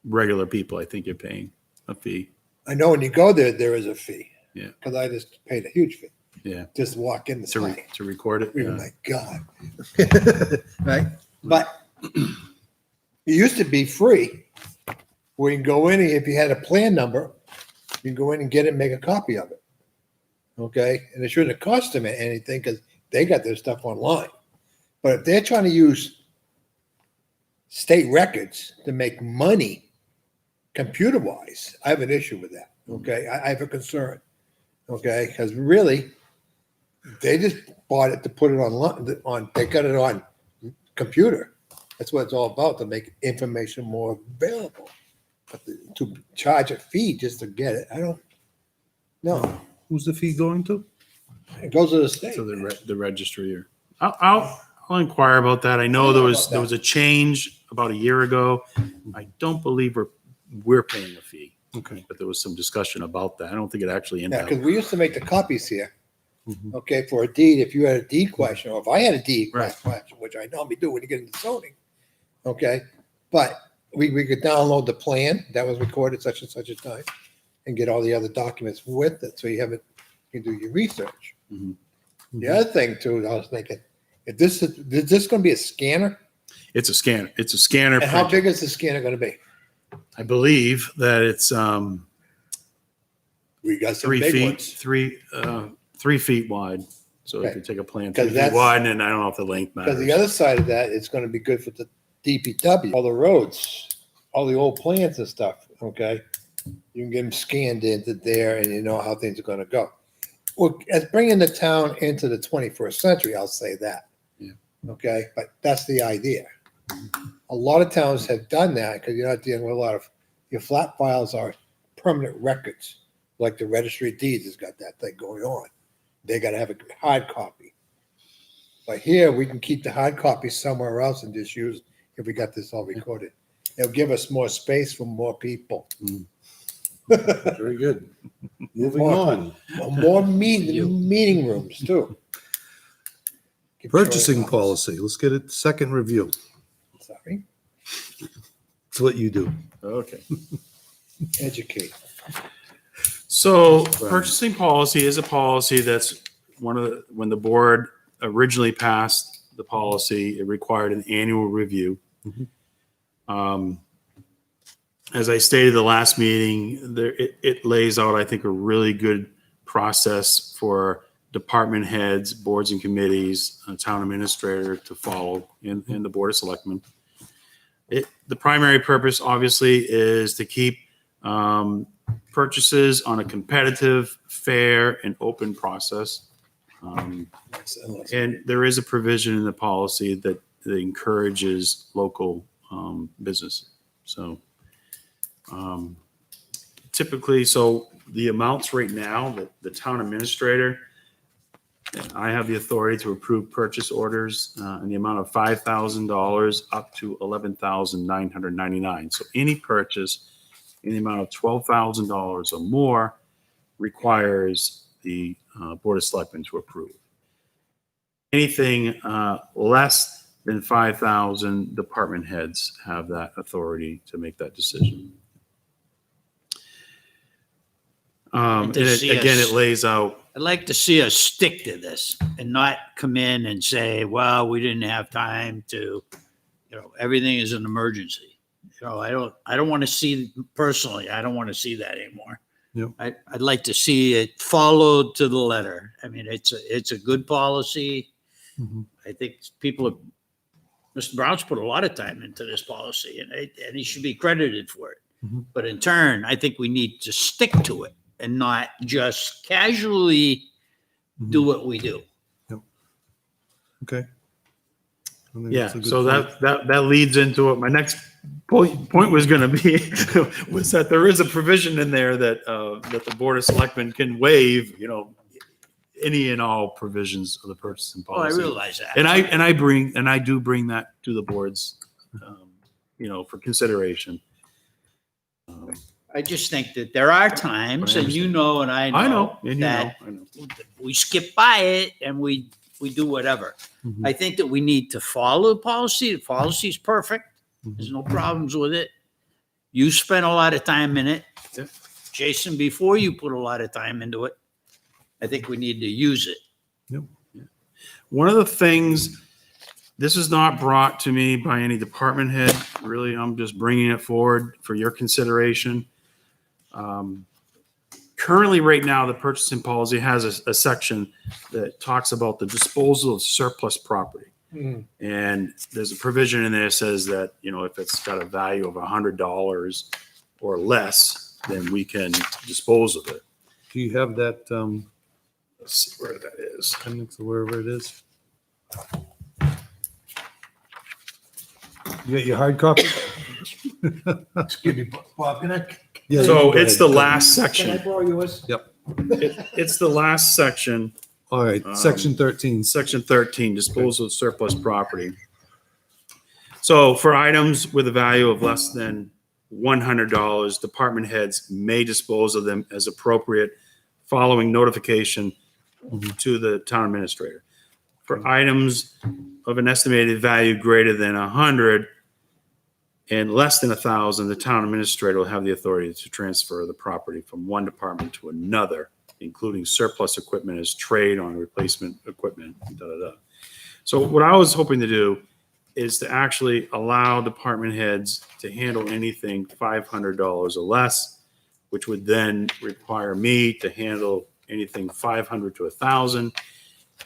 regular people, I think you're paying a fee. I know when you go there, there is a fee. Yeah. Because I just paid a huge fee. Yeah. Just to walk in the To site. to record it. Oh Yeah. my God. Right? But it used to be free. Where you can go in, and if you had a plan number, you can go in and get it and make a copy of it. Okay? And it shouldn't have cost them anything because they got their stuff online. But if they're trying to use state records to make money computer wise, I have an issue with that. Okay? I have a concern. Okay? Because really, they just bought it to put it on, they got it on computer. That's what it's all about, to make information more available. But to charge a fee just to get it, I don't, no, Who's the fee going to? it goes to the state. To the registry, or I'll inquire about that. I know there was a change about a year ago. I don't believe we're paying a fee, Okay. but there was some discussion about that. I don't think it actually Yeah, ended because up. we used to make the copies here, Mhm. okay, for a deed, if you had a deed question, or if I had a deed Right. question, which I normally do when you get into zoning, okay? But we could download the plan that was recorded such and such a time and get all the other documents with it, so you have it, you can do your research. Mhm. The other thing too, I was thinking, is this gonna be a scanner? It's a scanner. It's a scanner. And how printer. big is the scanner gonna be? I believe that it's We got some 3 big feet, ones. 3 feet wide. So if you take a plan 'Cause 3 feet that's- wide, and I don't know if the length Because matters. the other side of that, it's gonna be good for the DPW, all the roads, all the old plans and stuff, okay? You can get them scanned into there and you know how things are gonna go. Well, as bringing the town into the 21st century, I'll say that. Yeah. Okay, but that's the idea. A lot of towns have done that because you're not dealing with a lot of, your flat files are permanent records. Like the registry of deeds has got that thing going on. They gotta have a hard copy. But here, we can keep the hard copy somewhere else and just use, if we got this all recorded. It'll give us more space for more people. Very good. Moving on. More meeting rooms too. Keep Purchasing showing off. policy. Let's get a second review. Sorry, It's what you do. Okay. educate. So purchasing policy is a policy that's when the board originally passed the policy, it required an annual review. As I stated the last meeting, it lays out, I think, a really good process for department heads, boards and committees, a town administrator to follow in the Board of Selectmen. The primary purpose, obviously, is to keep purchases on a competitive, fair, and open process. And there is a provision in the policy that encourages local business. So typically, so the amounts right now that the town administrator, I have the authority to approve purchase orders in the amount of $5,000 up to $11,999. So any purchase in the amount of $12,000 or more requires the Board of Selectmen to approve. Anything less than 5,000, department heads have that authority to make that decision. And again, it lays out. I'd like to see us stick to this and not come in and say, well, we didn't have time to, everything is an emergency. I don't want to see, personally, I don't want to see that anymore. Yep. I'd like to see it followed to the letter. I mean, it's a good policy. Mhm. I think Mr. Brown's put a lot of time into this policy and he should be credited for it. Mhm. But in turn, I think we need to stick to it and not just casually do what we do. Okay. I think Yeah, that's a good so point. that leads into what my next point was going to be, was that there is a provision in there that the Board of Selectmen can waive, any and all provisions of the purchasing Oh, I policy. realize that. And I do bring that to the boards, for consideration. I just think that there are times, and and I know, And that I know. we skip by it and we do whatever. Mhm. I think that we need to follow the policy. The policy is perfect. There's no problems with it. You spent a lot of time in it. Yeah. Jason, before you put a lot of time into it, I think we need to use it. One of the things, this is not brought to me by any department head. Really, I'm just bringing it forward for your consideration. Currently, right now, the purchasing policy has a section that talks about the disposal of surplus property. Mm. And there's a provision in there that says that, if it's got a value of $100 or less, then we can dispose of it. Do you have that, Let's see where that is. appendix or wherever it is? You got your hard copy? Excuse me, Bob, can I Yeah, So go it's ahead. the last section. borrow yours? It's the last section, All right, section 13. section 13, disposal of surplus property. So for items with a value of less than $100, department heads may dispose of them as appropriate following notification to the town administrator. For items of an estimated value greater than 100 and less than 1,000, the town administrator will have the authority to transfer the property from one department to another, including surplus equipment as trade on replacement equipment, So what I was hoping to do is to actually allow department heads to handle anything $500 or less, which would then require me to handle anything 500 to 1,000.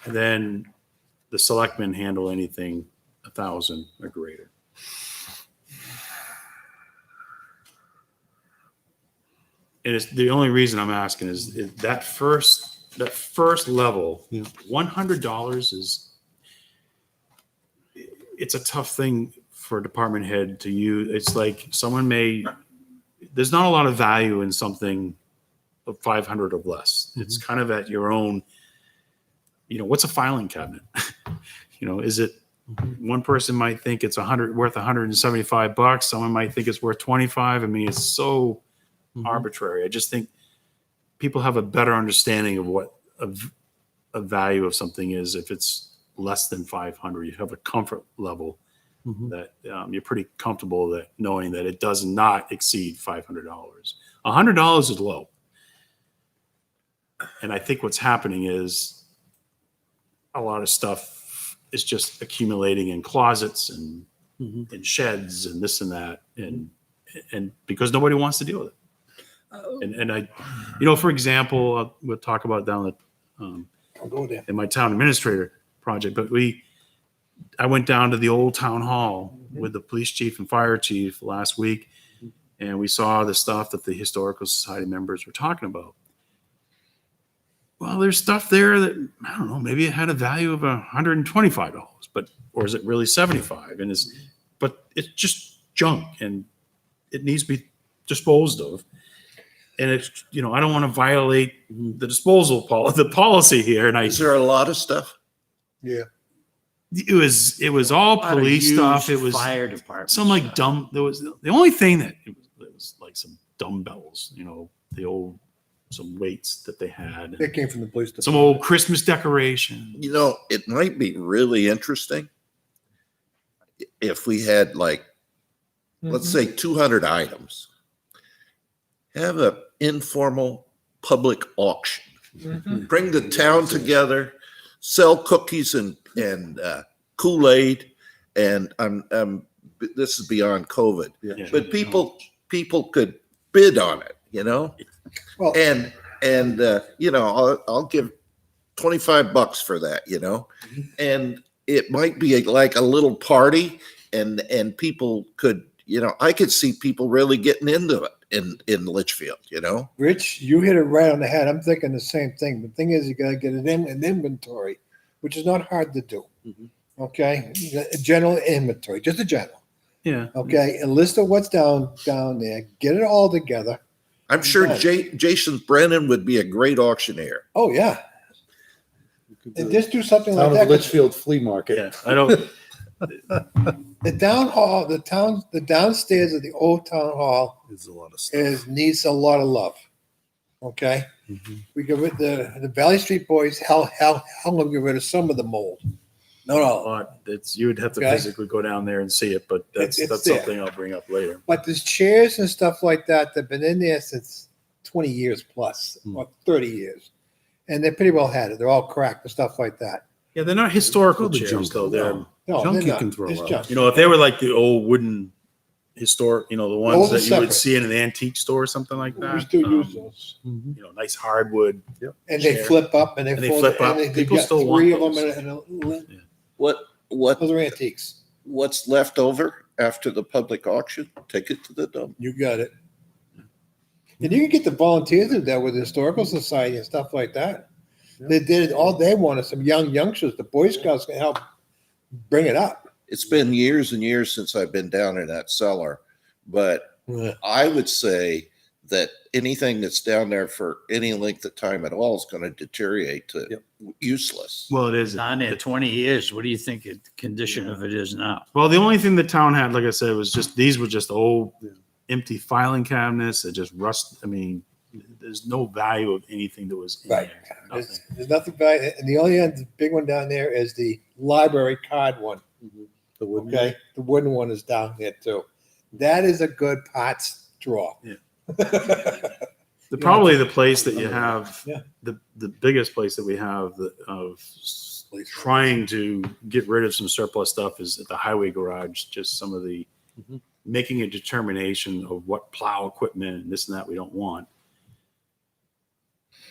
And then the selectmen handle anything 1,000 or greater. And it's the only reason I'm asking is that first level, Yeah. $100 it's a tough thing for a department head to use. It's like there's not a lot of value in something of 500 or less. It's kind of at your own, what's a filing cabinet? Is it, one person might think it's worth $175. Someone might think it's worth 25. I mean, it's so arbitrary. I just think people have a better understanding of what a value of something is. If it's less than 500, you have a comfort level that you're pretty comfortable that knowing that it does not exceed $500. $100 is low. And I think what's happening is a lot of stuff is just accumulating in closets and in sheds and this and that. And because nobody wants to deal with it. And I, for example, we'll talk about down at, I'll go there. in my town administrator project, but I went down to the old town hall with the police chief and fire chief last week, and we saw the stuff that the historical society members were talking about. Well, there's stuff there that, I don't know, maybe it had a value of $125, or is it really 75? But it's just junk and it needs to be disposed of. And it's, I don't want to violate the disposal the policy here. And Is there a lot of stuff? Yeah. it was all police stuff. It was fire department. some like dumb. There was the only thing that it was like some dumbbells, some weights that they had, That came from the police some department. old Christmas decoration. It might be really interesting if we had let's say 200 items, have an informal public auction, bring the town together, sell cookies and Kool-Aid. And this is beyond COVID, Yeah. but people could bid on it, Well, and I'll give $25 for that, and it might be like a little party, and people could, I could see people really getting into it in Litchfield, Rich, you hit it right on the head. I'm thinking the same thing. The thing is, you got to get it in an inventory, which is not hard to do. Okay, a general inventory, just a general. Yeah. Okay, a list of what's down there. Get it all together. I'm sure Right. Jason Brennan would be a great auctioneer. Oh yeah, and just do something Town like of that. Litchfield Flea Market. Yeah. I don't. The town hall, the downstairs of the old town hall There's a lot of stuff. needs a lot of love. Okay, we get rid the Valley Street boys. Hell, we'll get rid of some of the mold. Not all, You would have to Okay. physically go down there and see it, but that's It's that's there. something I'll bring up later. but there's chairs and stuff like that that've been in there since 20 years plus, or 30 years, and they pretty well had it. They're all cracked and stuff like that. Yeah, they're not historical Throw the chairs junk though. out. They're No, Junk they're you not. can throw It's out. junk. if they were like the old wooden historic, the ones Those are that you would separate. see in an antique store or something like that. We still use those. Nice hardwood. And they chair. flip up and they And they fold flip and up. they People got still three want of them those. those are antiques. What's left over after the public auction, take it to the dump. You got it. And you can get the volunteers to do that with the historical society and stuff like that. They did it all they wanted. Some youngsters, the Boy Scouts can help bring it up. It's been years and years since I've been down in that cellar, but Yeah. I would say that anything that's down there for any length of time at all is going to deteriorate to useless. Well, it is. It's on there 20 years. What do you think the condition of it is now? Well, the only thing the town had, like I said, was these were just old empty filing cabinets that just rust. I mean, there's no value of anything that was in Right. there. Nothing. There's nothing about it. And the only the big one down there is the library card one. The wooden Okay. The wooden one is down there too. That is a good parts draw. Yeah. Probably the place that you have, Yeah. the biggest place that we have of trying to get rid of some surplus stuff is at the highway garage. Just some of the making a determination of what plow equipment and this and that we don't want.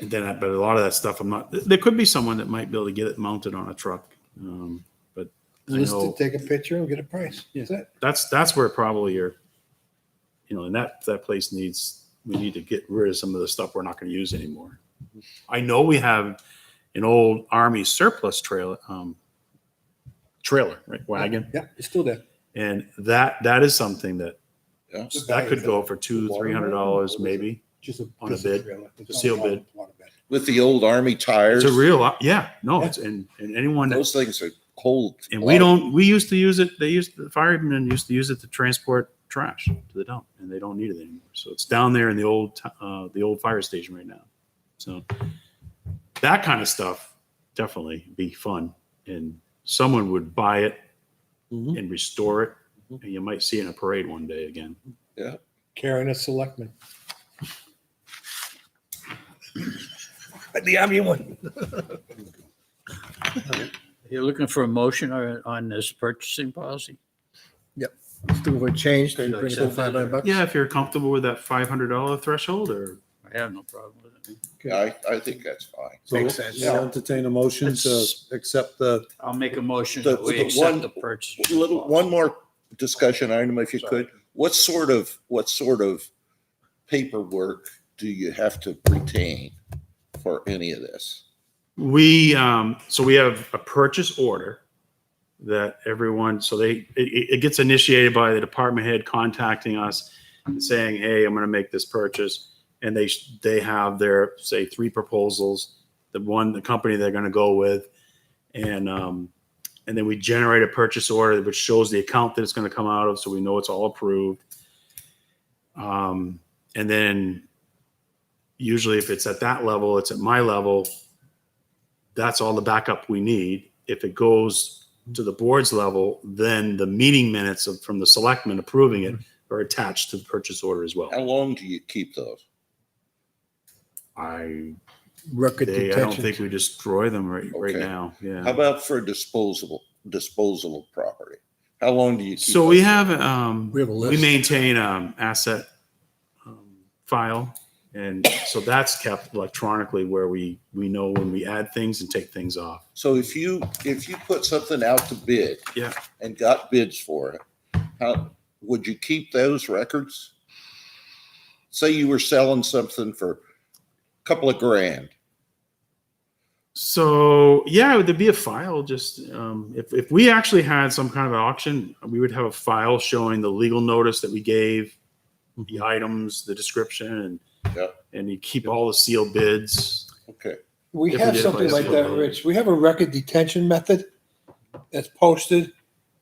And then, but a lot of that stuff, there could be someone that might be able to get it mounted on a truck. But I List know it, take a picture and get a price. That's it. that's where probably and that place we need to get rid of some of the stuff we're not going to use anymore. I know we have an old Army surplus trailer, right, wagon. Yeah, it's still there. And that is something that Yeah. that could go for $200-$300 maybe Just on a bid, a sealed bid. With the old Army tires, It's a real, yeah, no, it's, and anyone that, those things are cold. and we used to use it, the firemen used to use it to transport trash to the dump, and they don't need it anymore. So it's down there in the old fire station right now. So that kind of stuff definitely be fun, and someone would buy it Mhm. and restore it, and you might see it in a parade one day again. Carrying a selectman. The Army one. You're looking for a motion on this purchasing policy? Let's do a change. Then bring it to $500. Yeah, if you're comfortable with that $500 threshold, or I have no problem with it. I think that's fine. So Makes sense. I'll entertain a motion to Let's- accept the, I'll make a motion The- that we the accept one- the purchase. One more discussion item, if you could. What sort of paperwork do you have to retain for any of this? so we have a purchase order that everyone, so it gets initiated by the department head contacting us and saying, hey, I'm going to make this purchase. And they have their, say, 3 proposals, the company they're going to go with. And then we generate a purchase order, which shows the account that it's going to come out of. So we know it's all approved. And then usually if it's at that level, it's at my level. That's all the backup we need. If it goes to the board's level, then the meeting minutes from the selectmen approving it are attached to the purchase order as well. How long do you keep those? I Record don't detention. think we destroy them right Okay. now. How Yeah. about for disposal of property? How long do you keep? So we those? have We have a we list. maintain asset file, and so that's kept electronically where we know when we add things and take things off. So if you put something out to bid, Yeah. and got bids for it, how would you keep those records? Say you were selling something for a couple of grand. So yeah, there'd be a file. Just if we actually had some kind of an auction, we would have a file showing the legal notice that we gave, the items, the description, Yeah. and you keep all the sealed bids. Okay. We If we have did it something by like seal that, vote. Rich. We have a record detention method that's posted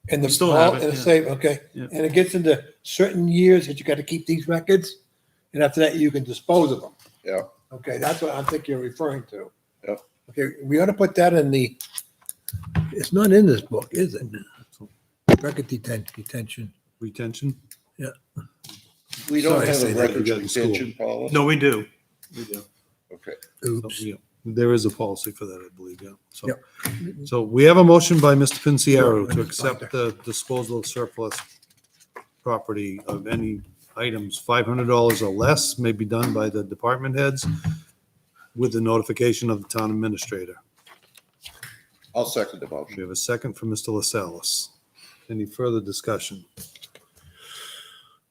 in the We still have vault, it, and yeah. say, okay, Yeah. and it gets into certain years that you got to keep these records, and after that you can dispose of them. Yeah. Okay, that's what I think you're referring to. Yeah. Okay, we ought to put that in the. It's not in this book, is it? Record detention. retention. We don't Sorry, have say a that records again in school. retention policy? No, we do. We do. Okay. Oops. Yeah, there is a policy for that, I believe, yeah. So, Yep. so we have a motion by Mr. Pinciero to Sure. accept the disposal of surplus property of any items $500 or less may be done by the department heads with the notification of the town administrator. I'll second the We motion. have a second from Mr. Lascelles. Any further discussion?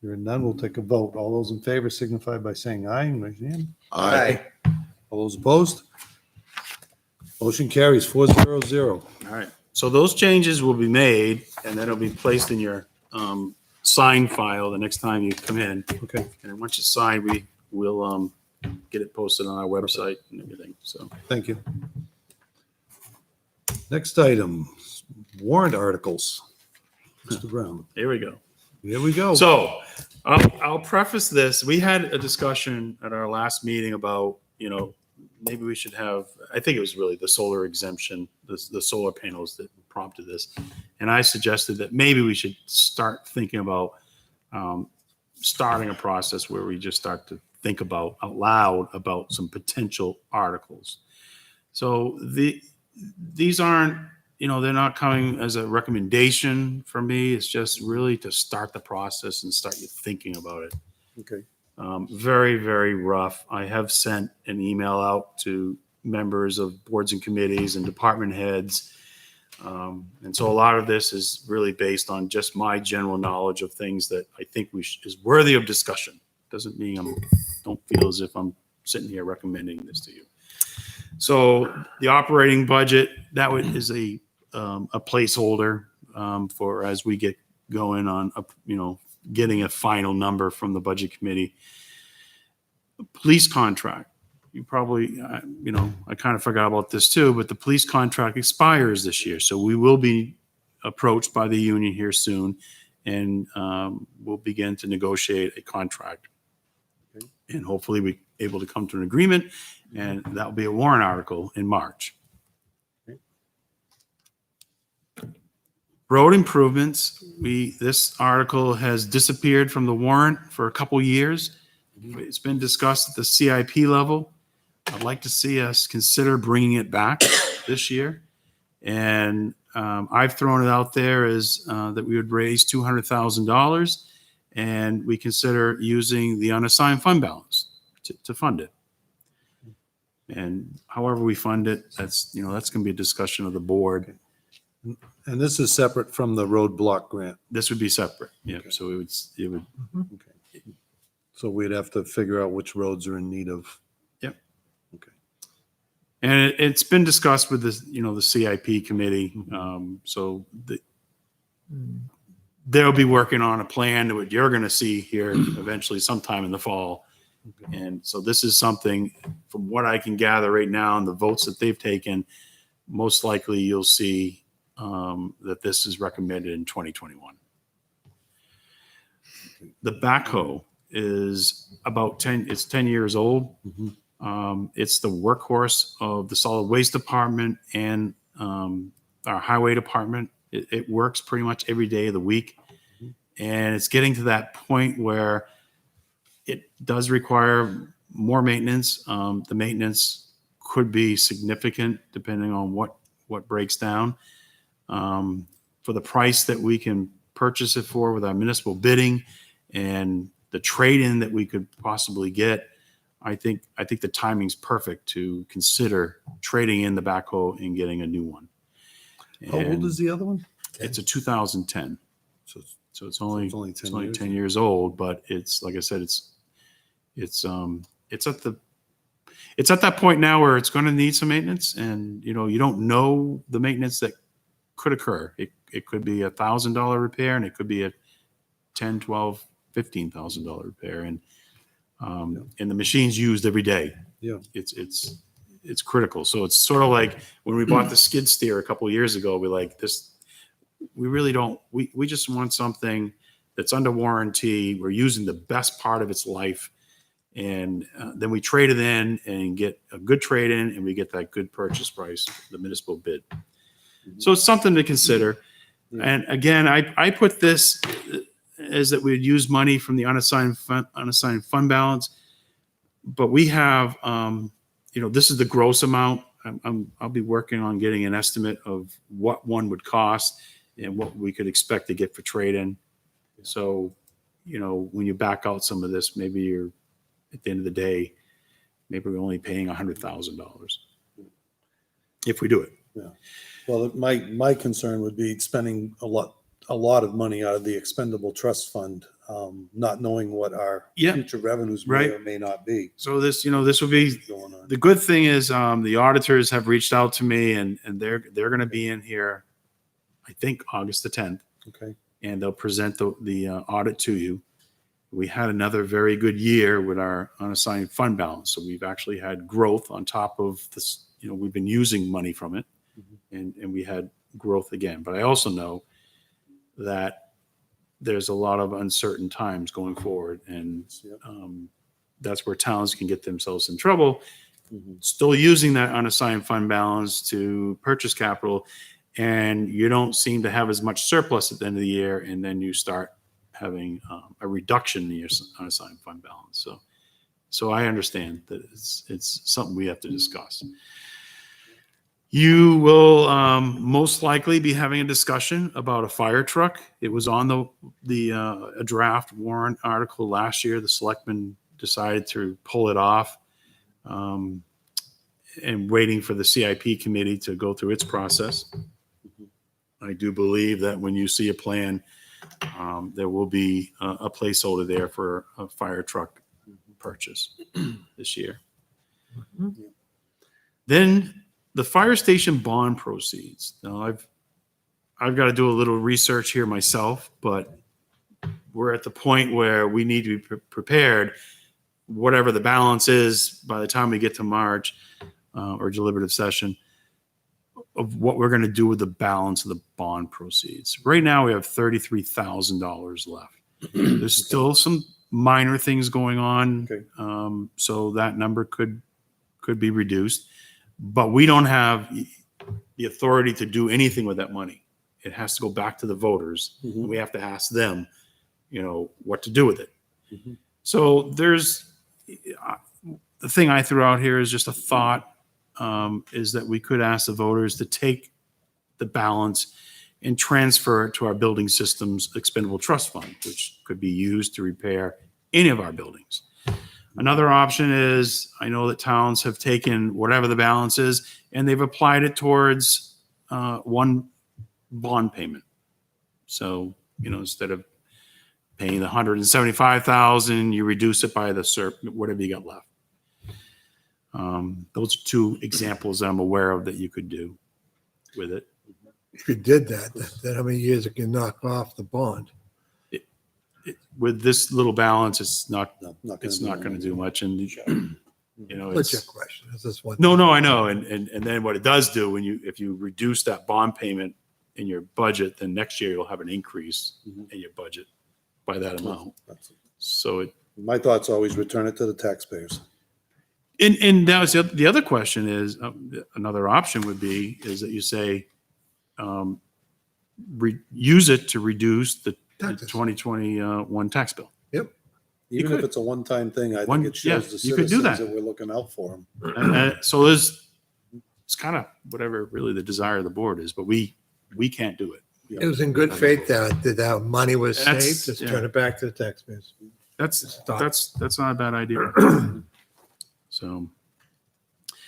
Hearing none, we'll take a vote. All those in favor signify by saying aye and raise your hand. Aye. All those opposed? Motion carries 400. All right. So those changes will be made, and then it'll be placed in your sign file the next time you come in. Okay, And then once it's signed, we'll get it posted on our website and everything. So thank you. Next item, warrant articles. Mr. Brown, here we go. here we go. So I'll preface this. We had a discussion at our last meeting about, maybe we should have, I think it was really the solar exemption, the solar panels that prompted this. And I suggested that maybe we should start thinking about starting a process where we just start to think about out loud about some potential articles. So these aren't, they're not coming as a recommendation from me. It's just really to start the process and start you thinking about it. Okay. Very, very rough. I have sent an email out to members of boards and committees and department heads. And so a lot of this is really based on just my general knowledge of things that I think is worthy of discussion. Doesn't mean don't feel as if I'm sitting here recommending this to you. So the operating budget, is a placeholder for as we get going on, getting a final number from the budget committee. Police contract. You probably, I kind of forgot about this too, but the police contract expires this year. So we will be approached by the union here soon, and we'll begin to negotiate a contract. Okay. And hopefully we're able to come to an agreement, and that will be a warrant article in March. Okay. Road improvements. This article has disappeared from the warrant for a couple years. It's been discussed at the CIP level. I'd like to see us consider bringing it back this year. And I've thrown it out there as that we would raise $200,000, and we consider using the unassigned fund balance to fund it. And however we fund it, that's going to be a discussion of the board. And this is separate from the roadblock grant. This would be separate. Yeah. Okay. So it would. Okay. So we'd have to figure out which roads are in need of. Yep. Okay. And it's been discussed with the CIP committee. So they'll be working on a plan to what you're going to see here eventually sometime in the fall. Okay. And so this is something, from what I can gather right now and the votes that they've taken, most likely you'll see that this is recommended in 2021. The backhoe is about 10 years old. It's the workhorse of the solid waste department and our highway department. It works pretty much every day of the week. And it's getting to that point where it does require more maintenance. The maintenance could be significant depending on what breaks down. For the price that we can purchase it for with our municipal bidding and the trade-in that we could possibly get, I think the timing's perfect to consider trading in the backhoe and getting a new one. How old is the other one? It's a 2010. So It's only 10 10 years old, but it's, like I said, it's at that point now where it's going to need some maintenance, and you don't know the maintenance that could occur. It could be $1,000 repair, and it could be a $10, $12, $15,000 repair, and the machine's used every day. Yeah. It's critical. So it's sort of like when we bought the skid steer a couple of years ago. We really don't. We just want something that's under warranty. We're using the best part of its life, and then we trade it in and get a good trade in, and we get that good purchase price, the municipal bid. So it's something to consider. Yeah. And again, I put this as that we would use money from the unassigned fund balance, but we have, this is the gross amount. I'll be working on getting an estimate of what one would cost and what we could expect to get for trade-in. So, when you back out some of this, maybe you're at the end of the day, maybe we're only paying $100,000 if we do it. Yeah. Well, my concern would be spending a lot of money out of the expendable trust fund, not knowing what our future revenues may Right. or may not be So this would be, going on. the good thing is the auditors have reached out to me, and they're going to be in here, I think August the 10th, Okay. and they'll present the audit to you. We had another very good year with our unassigned fund balance. So we've actually had growth on top of this. We've been using money from it, and we had growth again. But I also know that there's a lot of uncertain times going forward, and that's where towns can get themselves in trouble, still using that unassigned fund balance to purchase capital, and you don't seem to have as much surplus at the end of the year, and then you start having a reduction in your unassigned fund balance. So I understand that it's something we have to discuss. You will most likely be having a discussion about a fire truck. It was on a draft warrant article last year. The selectmen decided to pull it off, and waiting for the CIP committee to go through its process. I do believe that when you see a plan, there will be a placeholder there for a fire truck purchase this year. Then the fire station bond proceeds. Now I've got to do a little research here myself, but we're at the point where we need to be prepared, whatever the balance is by the time we get to March or deliberative session, of what we're going to do with the balance of the bond proceeds. Right now we have $33,000 left. There's still some minor things going on. Okay. So that number could be reduced, but we don't have the authority to do anything with that money. It has to go back to the voters. Mhm. We have to ask them, what to do with it. Mhm. So there's the thing I threw out here is just a thought, is that we could ask the voters to take the balance and transfer it to our building systems expendable trust fund, which could be used to repair any of our buildings. Another option is, I know that towns have taken whatever the balance is and they've applied it towards one bond payment. So, instead of paying the $175,000, you reduce it by whatever you got left. Those are two examples that I'm aware of that you could do with it. If you did that, then how many years it can knock off the bond? With this little balance, it's not It's going to do much. And What's your it's, question? Is this one? no, I know. And then what it does do if you reduce that bond payment in your budget, then next year you'll have an increase in your budget by that amount. So My thoughts always return it to the taxpayers. and that was the other question is another option would be is that you say use it to reduce the Taxes. 2021 tax bill. Even could. if it's a one-time thing, I One- think it shows the yeah, you could do citizens that. that we're looking out for them. And so it's kind of whatever really the desire of the board is, but we can't do it. It was in good faith that money was That's- saved. Just yeah. turn it back to the taxpayers. That's Stop. that's not a bad idea. So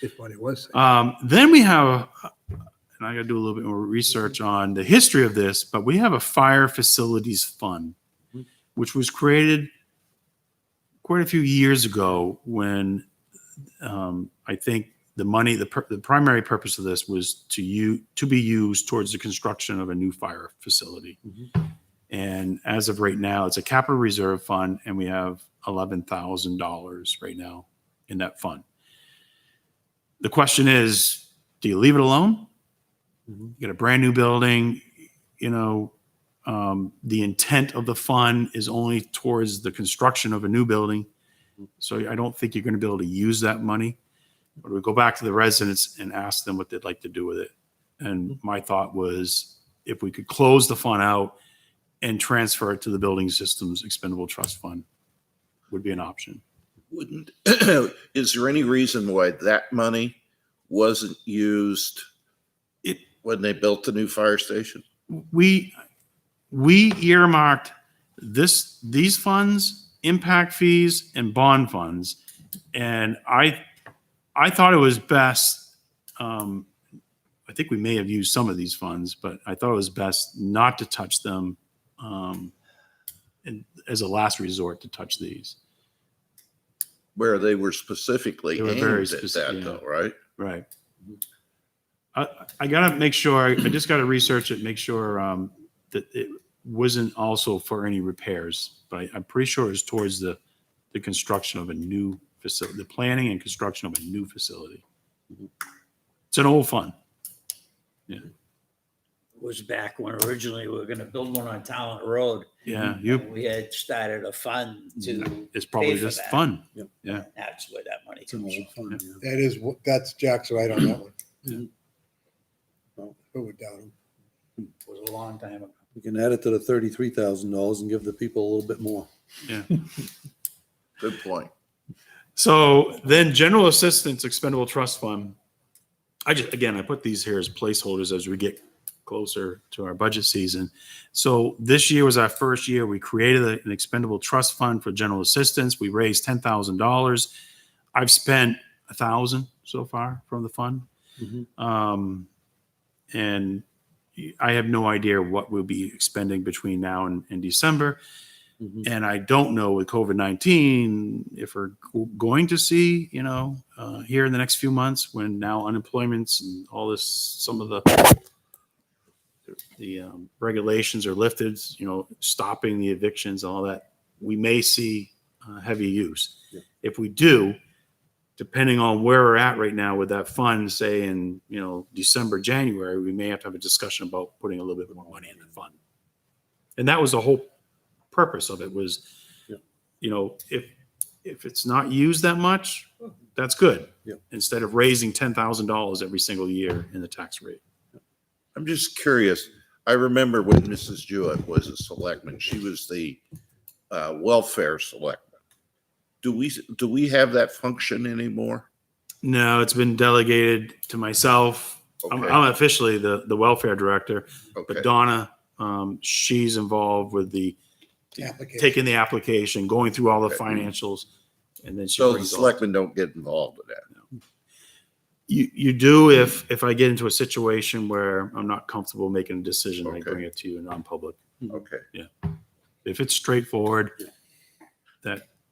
If money was saved. then we have, and I got to do a little bit more research on the history of this, but we have a fire facilities fund, which was created quite a few years ago when I think the money, the primary purpose of this was to be used towards the construction of a new fire facility. And as of right now, it's a capital reserve fund, and we have $11,000 right now in that fund. The question is, do you leave it alone? You get a brand new building, the intent of the fund is only towards the construction of a new building. So I don't think you're going to be able to use that money. But we go back to the residents and ask them what they'd like to do with it. And my thought was if we could close the fund out and transfer it to the building systems expendable trust fund would be an option. Is there any reason why that money wasn't used when they built the new fire station? We earmarked these funds, impact fees, and bond funds, and I thought it was best. I think we may have used some of these funds, but I thought it was best not to touch them, and as a last resort to touch these. Where they were specifically They were aimed very at specific, that yeah. though, right? Right. I gotta make sure. I just gotta research it, make sure that it wasn't also for any repairs. But I'm pretty sure it's towards the construction of a new facility, the planning and construction of a new facility. It's an old fund. Was back when originally we were gonna build one on Talent Road. Yeah, And we had started a fund to, it's probably pay for just that. fun. that's where that money It's an comes old from. fund, yeah. That's Jack's right on that one. Yeah. Who would doubt him? It was a long time ago. We can add it to the $33,000 and give the people a little bit more. Yeah. Good point. So then general assistance expendable trust fund. I put these here as placeholders as we get closer to our budget season. So this year was our first year. We created an expendable trust fund for general assistance. We raised $10,000. I've spent $1,000 so far from the fund. Mhm. And I have no idea what we'll be expending between now and December. Mhm. And I don't know with COVID-19 if we're going to see, here in the next few months when now unemployment's and all this, some of the regulations are lifted, stopping the evictions, all that, we may see heavy use. Yeah. If we do, depending on where we're at right now with that fund, say in, December, January, we may have to have a discussion about putting a little bit more money in the fund. And that was the whole purpose of it was, Yeah. If it's not used that much, that's good. Yeah. Instead of raising $10,000 every single year in the tax rate. I'm just curious. I remember when Mrs. Jewett was a selectman, she was the welfare selectman. Do we have that function anymore? No, it's been delegated to myself. Okay. I'm officially the welfare director, Okay. but Donna, she's involved with taking the application, going through all the Okay. financials, and then she So the brings all. selectmen don't get involved with that. You do if I get into a situation where I'm not comfortable making a decision, I Okay. bring it to you in non-public. Okay. If it's straightforward,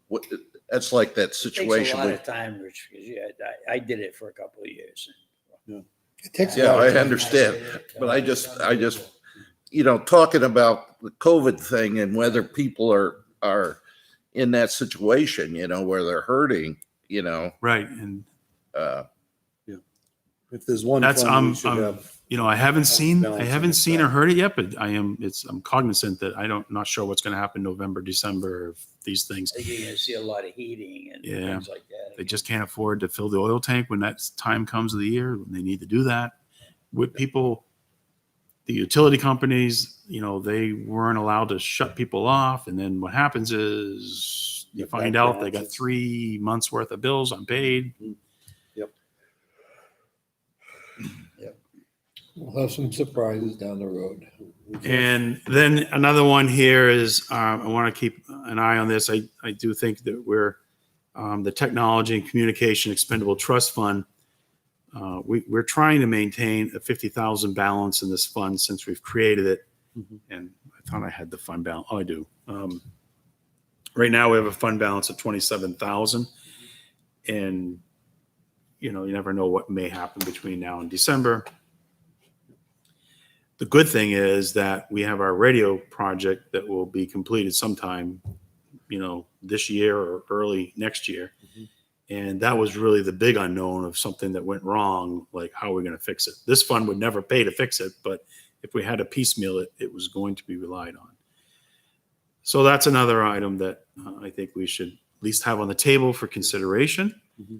What, that's like that Takes a situation. lot we- of time, Rich, because I did it for a couple of years. It takes a Yeah, lot I of time. understand, but I just, talking about the COVID thing and whether people are in that situation, where they're hurting, right? And uh, If there's one That's- fund we I'm- should I'm- have. I haven't seen Balancing or effect. heard it yet, but I'm cognizant that not sure what's going to happen November, December, if these things. I think you're gonna see a lot of heating and Yeah. things like that. They just can't afford to fill the oil tank when that time comes of the year when they need to do that. With people, the utility companies, they weren't allowed to shut people off. And then what happens is you Get find back out they got balances. 3 months worth of bills unpaid. We'll have some surprises down the road. And then another one here is I want to keep an eye on this. I do think that we're the Technology and Communication Expendable Trust Fund. We're trying to maintain a 50,000 balance in this fund since we've created it. Mhm. And I thought I had the fund balance. Oh, I do. Right now we have a fund balance of 27,000, and you never know what may happen between now and December. The good thing is that we have our radio project that will be completed sometime, this year or early next year. Mhm. And that was really the big unknown of something that went wrong, like how are we going to fix it? This fund would never pay to fix it, but if we had to piecemeal it, it was going to be relied on. So that's another item that I think we should at least have on the table for consideration. Mhm.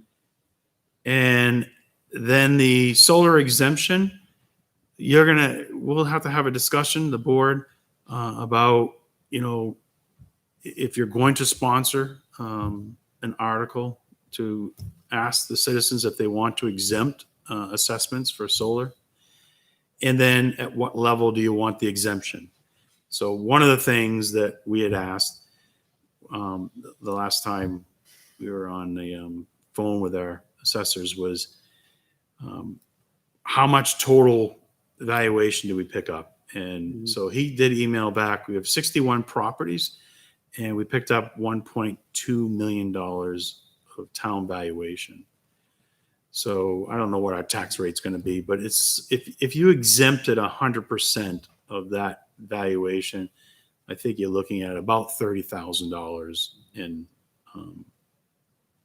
And then the solar exemption, we'll have to have a discussion, the board, about, if you're going to sponsor an article to ask the citizens if they want to exempt assessments for solar. And then at what level do you want the exemption? So one of the things that we had asked the last time we were on the phone with our assessors was how much total valuation do we pick up? And so he did email back. We have 61 properties and we picked up $1.2 million of town valuation. So I don't know what our tax rate's going to be, but it's if you exempted 100% of that valuation, I think you're looking at about $30,000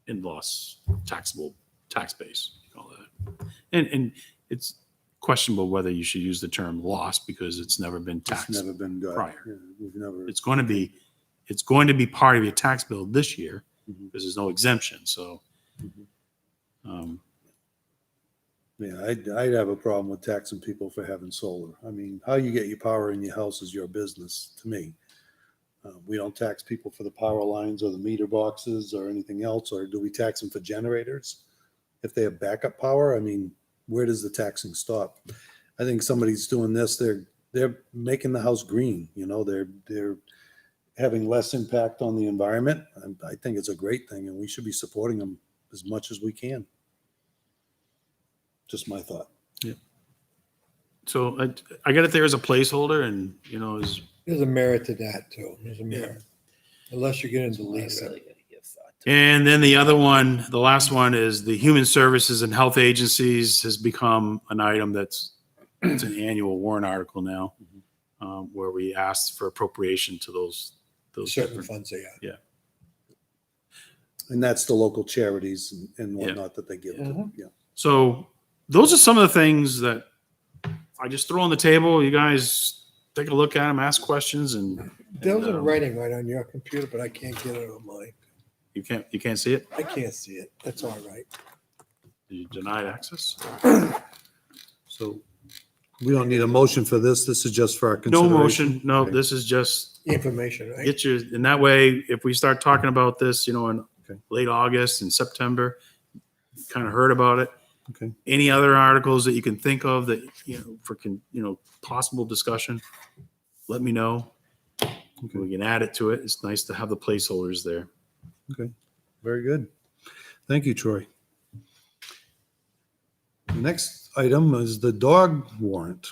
in loss, taxable tax base, you call that. And it's questionable whether you should use the term loss because it's never been It's taxed. never been good. prior. Yeah, we've never. It's going to be part of your tax bill this year Mhm. because there's no exemption. So, Mhm. um, Yeah, I'd have a problem with taxing people for having solar. I mean, how you get your power in your house is your business to me. We don't tax people for the power lines or the meter boxes or anything else, or do we tax them for generators? If they have backup power, I mean, where does the taxing stop? I think somebody's doing this, they're making the house green, you know, they're having less impact on the environment. And I think it's a great thing and we should be supporting them as much as we can. Just my thought. So I got it there as a placeholder and, you know, is, There's a merit to that too. There's a merit. Unless you get into I leasing. really gotta give thought to. and then the other one, the last one is the human services and health agencies has become an item it's an annual warrant article now, where we ask for appropriation to those Certain different. funds they got. And that's the local charities and Yeah. whatnot that they give to, yeah. So those are some of the things that I just throw on the table. You guys take a look at them, ask questions, and Those are um, writing right on your computer, but I can't get it on mine. you can't see it. I can't see it. That's all right. You denied access. So we don't need a motion for this. This is just for our No consideration. motion. No, Okay. this is just Information, right? get you. And that way, if we start talking about this, you know, in Okay. late August and September, kind of heard about it. Okay. Any other articles that you can think of that, you know, possible discussion, let me know. Okay. We can add it to it. It's nice to have the placeholders there. Okay, very good. Thank you, Troy. The next item is the dog warrant.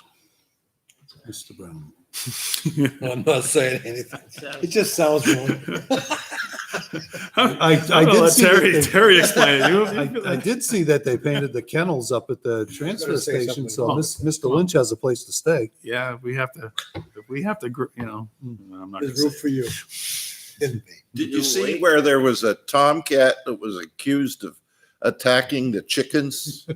Mr. Brown. I'm not saying anything. It just sounds wrong. I I'll did let see that they- Terry explain it. I did see that they painted the kennels up at the transfer gonna say station, something. so Mr. Lynch has a place to stay. Yeah, if we have to, you know, I'm not gonna There's room say. for you. Did you see where there was a tomcat that was accused of attacking the chickens?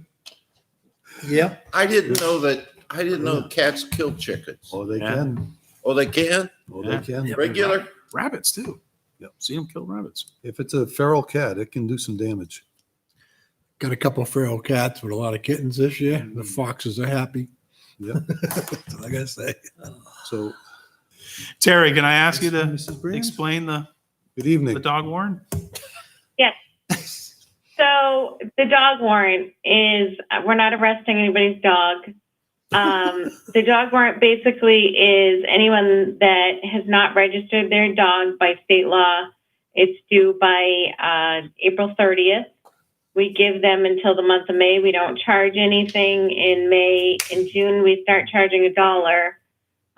Yeah. I didn't know cats kill chickens. Oh, they Yeah. can. Oh, they can? Oh, Yeah. they can. Yeah. Regular? Rabbits too. Yep. See them kill rabbits. If it's a feral cat, it can do some damage. Got a couple of feral cats with a lot of kittens this year. The foxes are happy. Yep. That's all I gotta say. So, Terry, can I ask you to Mrs. Brand? explain the Good evening. dog warrant? So the dog warrant is, we're not arresting anybody's dog. The dog warrant basically is anyone that has not registered their dog by state law. It's due by April 30th. We give them until the month of May. We don't charge anything in May. In June, we start charging $1.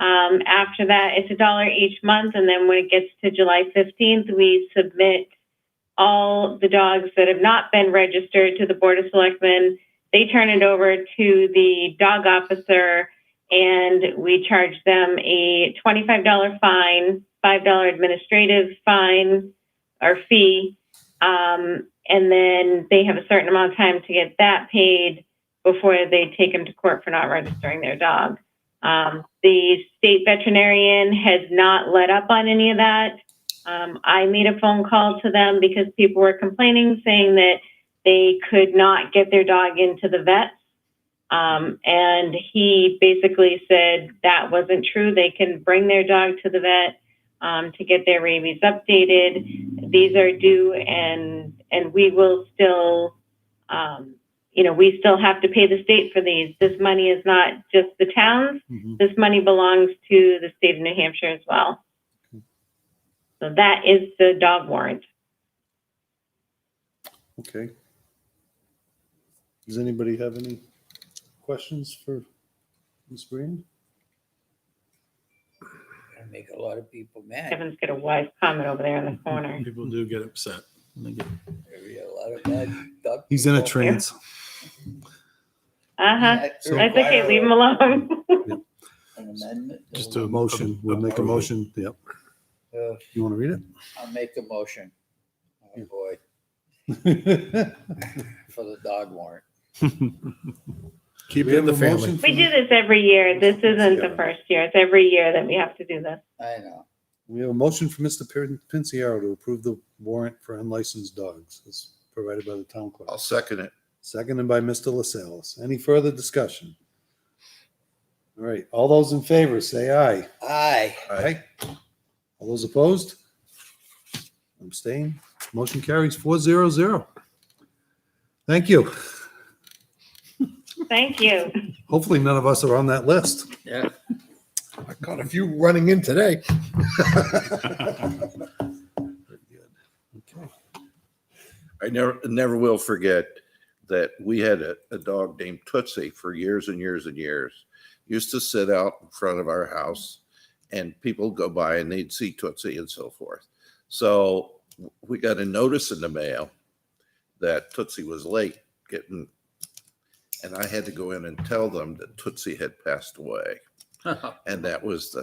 After that, it's $1 each month. And then when it gets to July 15th, we submit all the dogs that have not been registered to the Board of Selectmen. They turn it over to the dog officer, and we charge them a $25 fine, $5 administrative fine or fee, and then they have a certain amount of time to get that paid before they take them to court for not registering their dog. The state veterinarian has not let up on any of that. I made a phone call to them because people were complaining, saying that they could not get their dog into the vets. And he basically said that wasn't true. They can bring their dog to the vet to get their rabies updated. These are due, and we will still, we still have to pay the state for these. This money is not just the towns. Mhm. This money belongs to the state of New Hampshire as well. So that is the dog warrant. Okay. Does anybody have any questions for Ms. Brand? Gonna make a lot of people mad. Kevin's got a wise comment over there in the corner. People do get upset. When they get- There'll be a lot of bad dog He's in a people. trance. Uh-huh. So- That's okay, leave him alone. An amendment? Just A to- motion, we'll make a motion, yep. Uh, You want to read I'll make the motion. Oh, boy, it? for the dog warrant. Keep We it have in the a family. motion We do this every year. This isn't the first year. It's every year that we have to do this. I know. We have a motion from Mr. Pinciero to approve the warrant for unlicensed dogs as provided by the town clerk. I'll second it. Seconded by Mr. LaSalle's. Any further discussion? All right, all those in favor, say aye. Aye. Aye. All those opposed? Abstain? Motion carries 400. Thank you. Thank you. Hopefully none of us are on that list. Yeah. I caught a few running in today. Okay. I never will forget that we had a dog named Tootsie for years and years and years. Used to sit out in front of our house and people go by and they'd see Tootsie and so forth. So we got a notice in the mail that Tootsie was late getting, and I had to go in and tell them that Tootsie had passed away. And that was.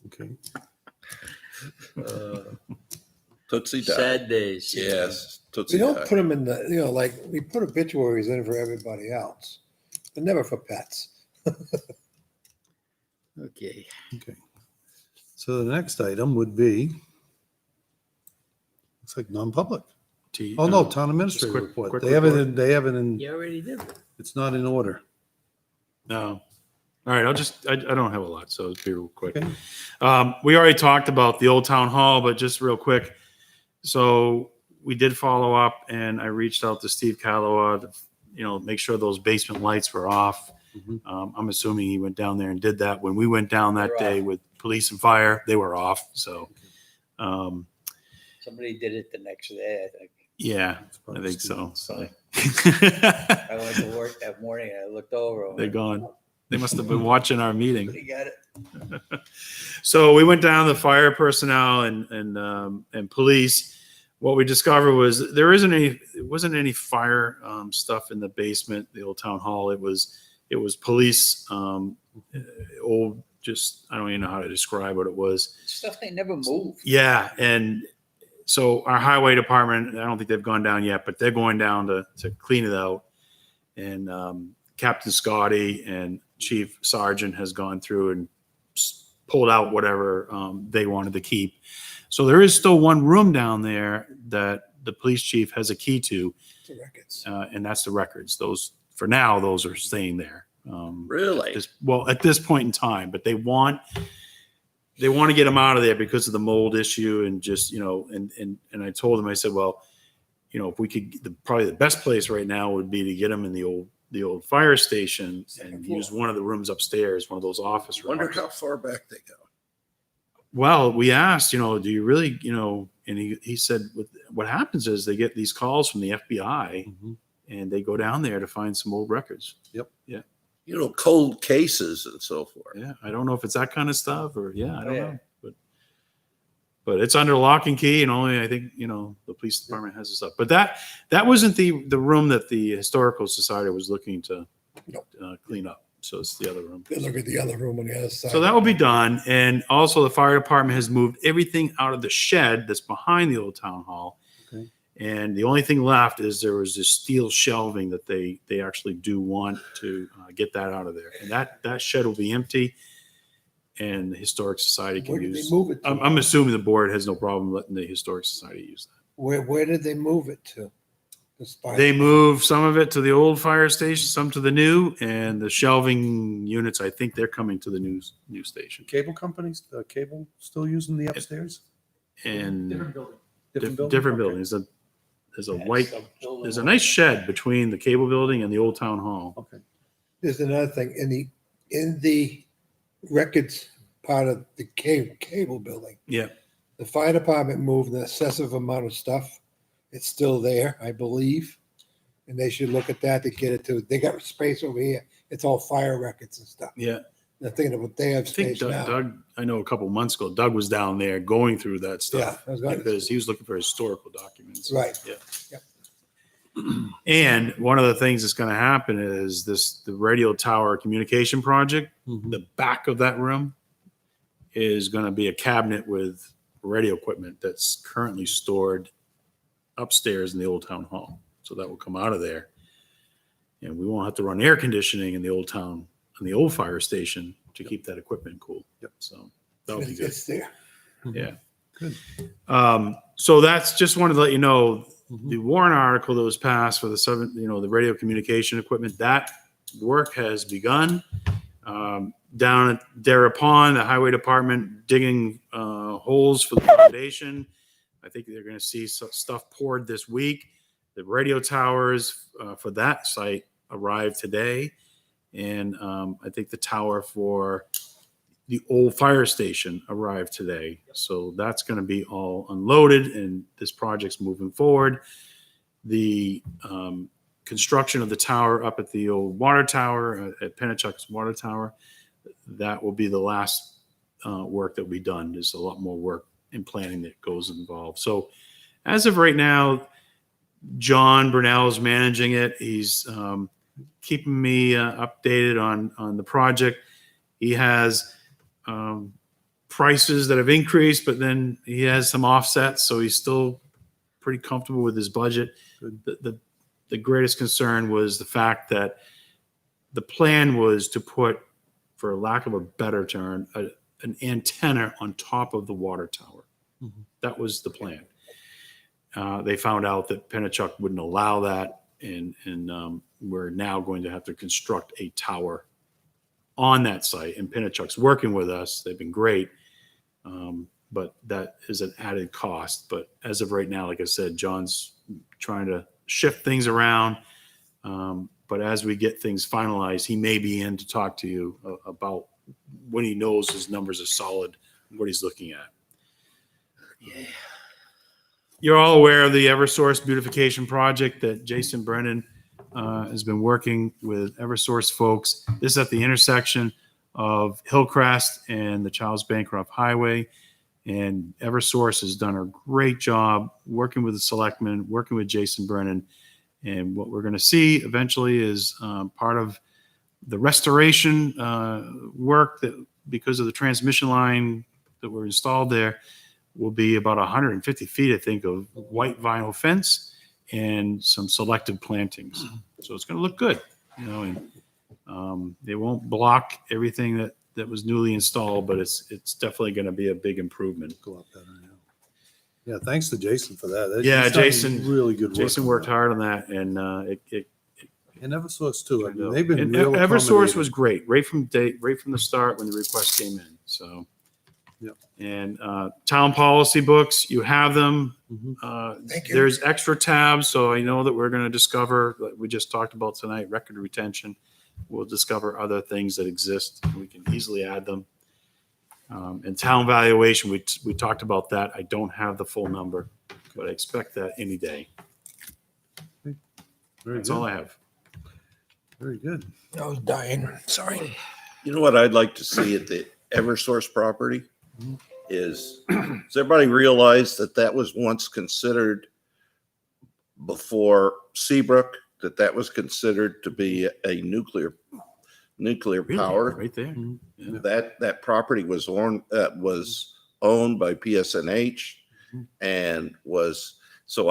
Okay. Tootsie died. Sad days. Yes, We Tootsie don't died. put them in the, like, we put obituaries in for everybody else, but never for pets. Okay. Okay. So the next item would be, looks like non-public. Oh, no, town administrator quick- report. quick They have it report. in, they have it in, You already did. it's not in order. No. All right, I don't have a lot, so it'll be real quick. Okay. We already talked about the old town hall, but just real quick. So we did follow up and I reached out to Steve Calawa to, make sure those basement lights were off. Mhm. I'm assuming he went down there and did that. When we went down that They're day off. with police and fire, they were off. So, Somebody did it the next day, I think. yeah, It's I probably think so. Steve. I went to work that morning and I looked over. They're gone. They must have been watching our meeting. We got it. So we went down to the fire personnel and police. What we discovered was it wasn't any fire stuff in the basement, the old town hall. It was police, old, just, I don't even know how to describe what it was. Stuff they never moved. Yeah. And so our highway department, I don't think they've gone down yet, but they're going down to clean it out. And Captain Scotty and Chief Sergeant has gone through and pulled out whatever they wanted to keep. So there is still one room down there that the police chief has a key to, The records. and that's the records. Those, for now, those are staying there. Really? At this point in time, but they want to get them out of there because of the mold issue and just, and I told them, I said, well, if we could, probably the best place right now would be to get them in the old fire station and use one of the rooms upstairs, one of those office rooms. Wonder how far back they go. Well, we asked, do you really, and he said, what happens is they get these calls from the FBI Mhm. and they go down there to find some old records. Cold cases and so forth. Yeah. I don't know if it's that kind of stuff or, I don't Yeah. know, but it's under lock and key and only, I think, the police department has this stuff. But that wasn't the room that the Historical Society was looking to clean up. So it's the other room. Good look at the other room on the other side. So that will be done. And also the fire department has moved everything out of the shed that's behind the old town hall. Okay. And the only thing left is there was this steel shelving that they actually do want to get that out of there. And that shed will be empty and the Historic Society can Where did they use. move it to? I'm assuming the board has no problem letting the Historic Society use that. Where did they move it to? The spot? They moved some of it to the old fire station, some to the new, and the shelving units, I think they're coming to the new station. Cable companies, cable still using the upstairs? And Different building. different Okay. buildings. There's a nice shed between the cable building and the old town hall. Okay. There's another thing, in the records part of the cable building, Yeah. the fire department moved an excessive amount of stuff. It's still there, I believe. And they should look at that to get it to, they got space over here. It's all fire records and stuff. Yeah. They're thinking about they have I think space now. Doug, I know a couple months ago, Doug was down there going through that stuff. Yeah, I was gonna- Because he was looking for historical documents. Right. Yeah. Yep. And one of the things that's going to happen is the radio tower communication project. Mhm. The back of that room is going to be a cabinet with radio equipment that's currently stored upstairs in the old town hall. So that will come out of there. And we won't have to run air conditioning in the old town, in the old fire station to keep that equipment cool. Yep. So that'll be good. It's there. Yeah. Good. So that's just wanted to let you know Mhm. the warrant article that was passed for the radio communication equipment, that work has begun. Down at Dara Pond, the highway department digging holes for the foundation. I think they're going to see some stuff poured this week. The radio towers for that site arrived today. And I think the tower for the old fire station arrived today. So that's going to be all unloaded and this project's moving forward. The construction of the tower up at the old water tower, at Pennachuck's water tower, that will be the last work that will be done. There's a lot more work and planning that goes involved. So as of right now, John Brunel is managing it. He's keeping me updated on the project. He has prices that have increased, but then he has some offsets, so he's still pretty comfortable with his budget. The greatest concern was the fact that the plan was to put, for lack of a better term, an antenna on top of the water tower. Mhm. That was the plan. They found out that Pennachuck wouldn't allow that, and we're now going to have to construct a tower on that site. And Pennachuck's working with us; they've been great, but that is an added cost. But as of right now, like I said, John's trying to shift things around. But as we get things finalized, he may be in to talk to you about when he knows his numbers are solid, what he's looking at. Yeah. You're all aware of the Eversource beautification project that Jason Brennan has been working with Eversource folks. This is at the intersection of Hillcrest and the Charles Bancroft Highway. And Eversource has done a great job working with the Selectmen, working with Jason Brennan. And what we're going to see eventually is part of the restoration work that, because of the transmission line that were installed there, will be about 150 feet, I think, of white vinyl fence and some selective plantings. So it's going to look good, and they won't block everything that was newly installed, but it's definitely going to be a big improvement. Go up better now. Yeah, thanks to Jason for that. Yeah, He's done Jason- really good work. Jason on worked that. hard on that, and And Eversource too. I mean, they've been and real Eversource was accommodating. great right from the start when the request came in. So, Yep. And town policy books, you have them. Mhm. Thank you. There's extra tabs, so I know that we're going to discover, like we just talked about tonight, record retention. We'll discover other things that exist. We can easily add them. And town valuation, we talked about that. I don't have the full number, but I expect that any day. Very That's good. all I have. Very good. I was dying. Sorry. You know what I'd like to see at the Eversource property is, does everybody realize that that was once considered, before Seabrook, that was considered to be a nuclear Really? power? Right there. Mhm. That property was owned by PSNH and was, so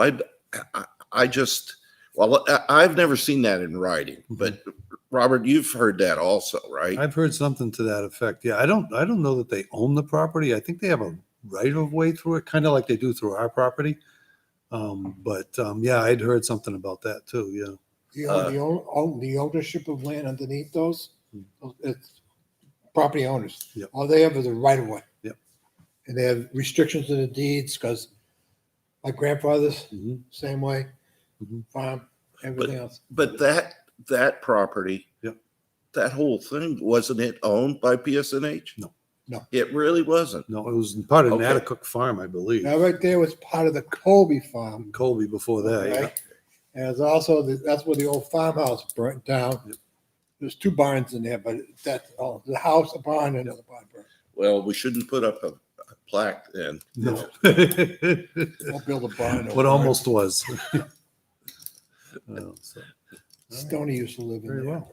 I just, well, I've never seen that in writing, but Robert, you've heard that also, right? I've heard something to that effect. Yeah, I don't know that they own the property. I think they have a right of way through it, kind of like they do through our property. Yeah, I'd heard something about that too. Yeah. The ownership of land underneath those, it's property owners. Yep. All they have is a right of way. Yep. And they have restrictions in the deeds because my grandfather's Mhm. same way, Mhm. farm, everything else. But that property, Yep. that whole thing, wasn't it owned by PSNH? No. No. It really wasn't. No, it was part of Okay. Natticook Farm, I beleave. Now, right there was part of the Colby farm. Colby before that. Yeah. Okay? And it's also, that's where the old farmhouse burnt down. Yep. There's two barns in there, but that's all, the house, a barn, and the barn burnt. Well, we shouldn't put up a plaque then. No. Don't build a barn. What almost was. So, Stoney used to live in very there. well.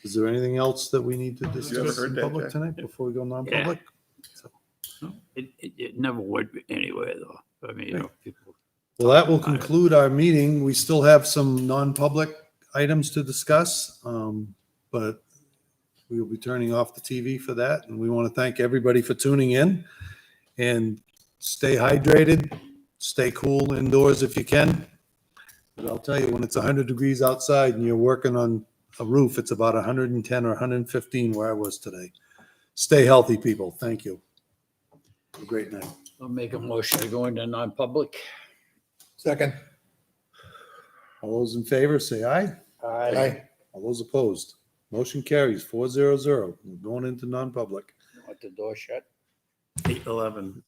Is there anything else that we need to ever discuss heard in that, public Jack? tonight before we go non-public? It never would be anyway, though. I mean, people. Well, that will conclude our meeting. We still have some non-public items to discuss, but we will be turning off the TV for that. And we want to thank everybody for tuning in, and stay hydrated, stay cool indoors if you can. But I'll tell you, when it's 100 degrees outside and you're working on a roof, it's about 110 or 115 where I was today. Stay healthy, people. Thank you. Have a great night. I'll make a motion to go into non-public. Second. All those in favor, say aye. Aye. All those opposed? Motion carries 400. We're going into non-public. Want the door shut? 8:11.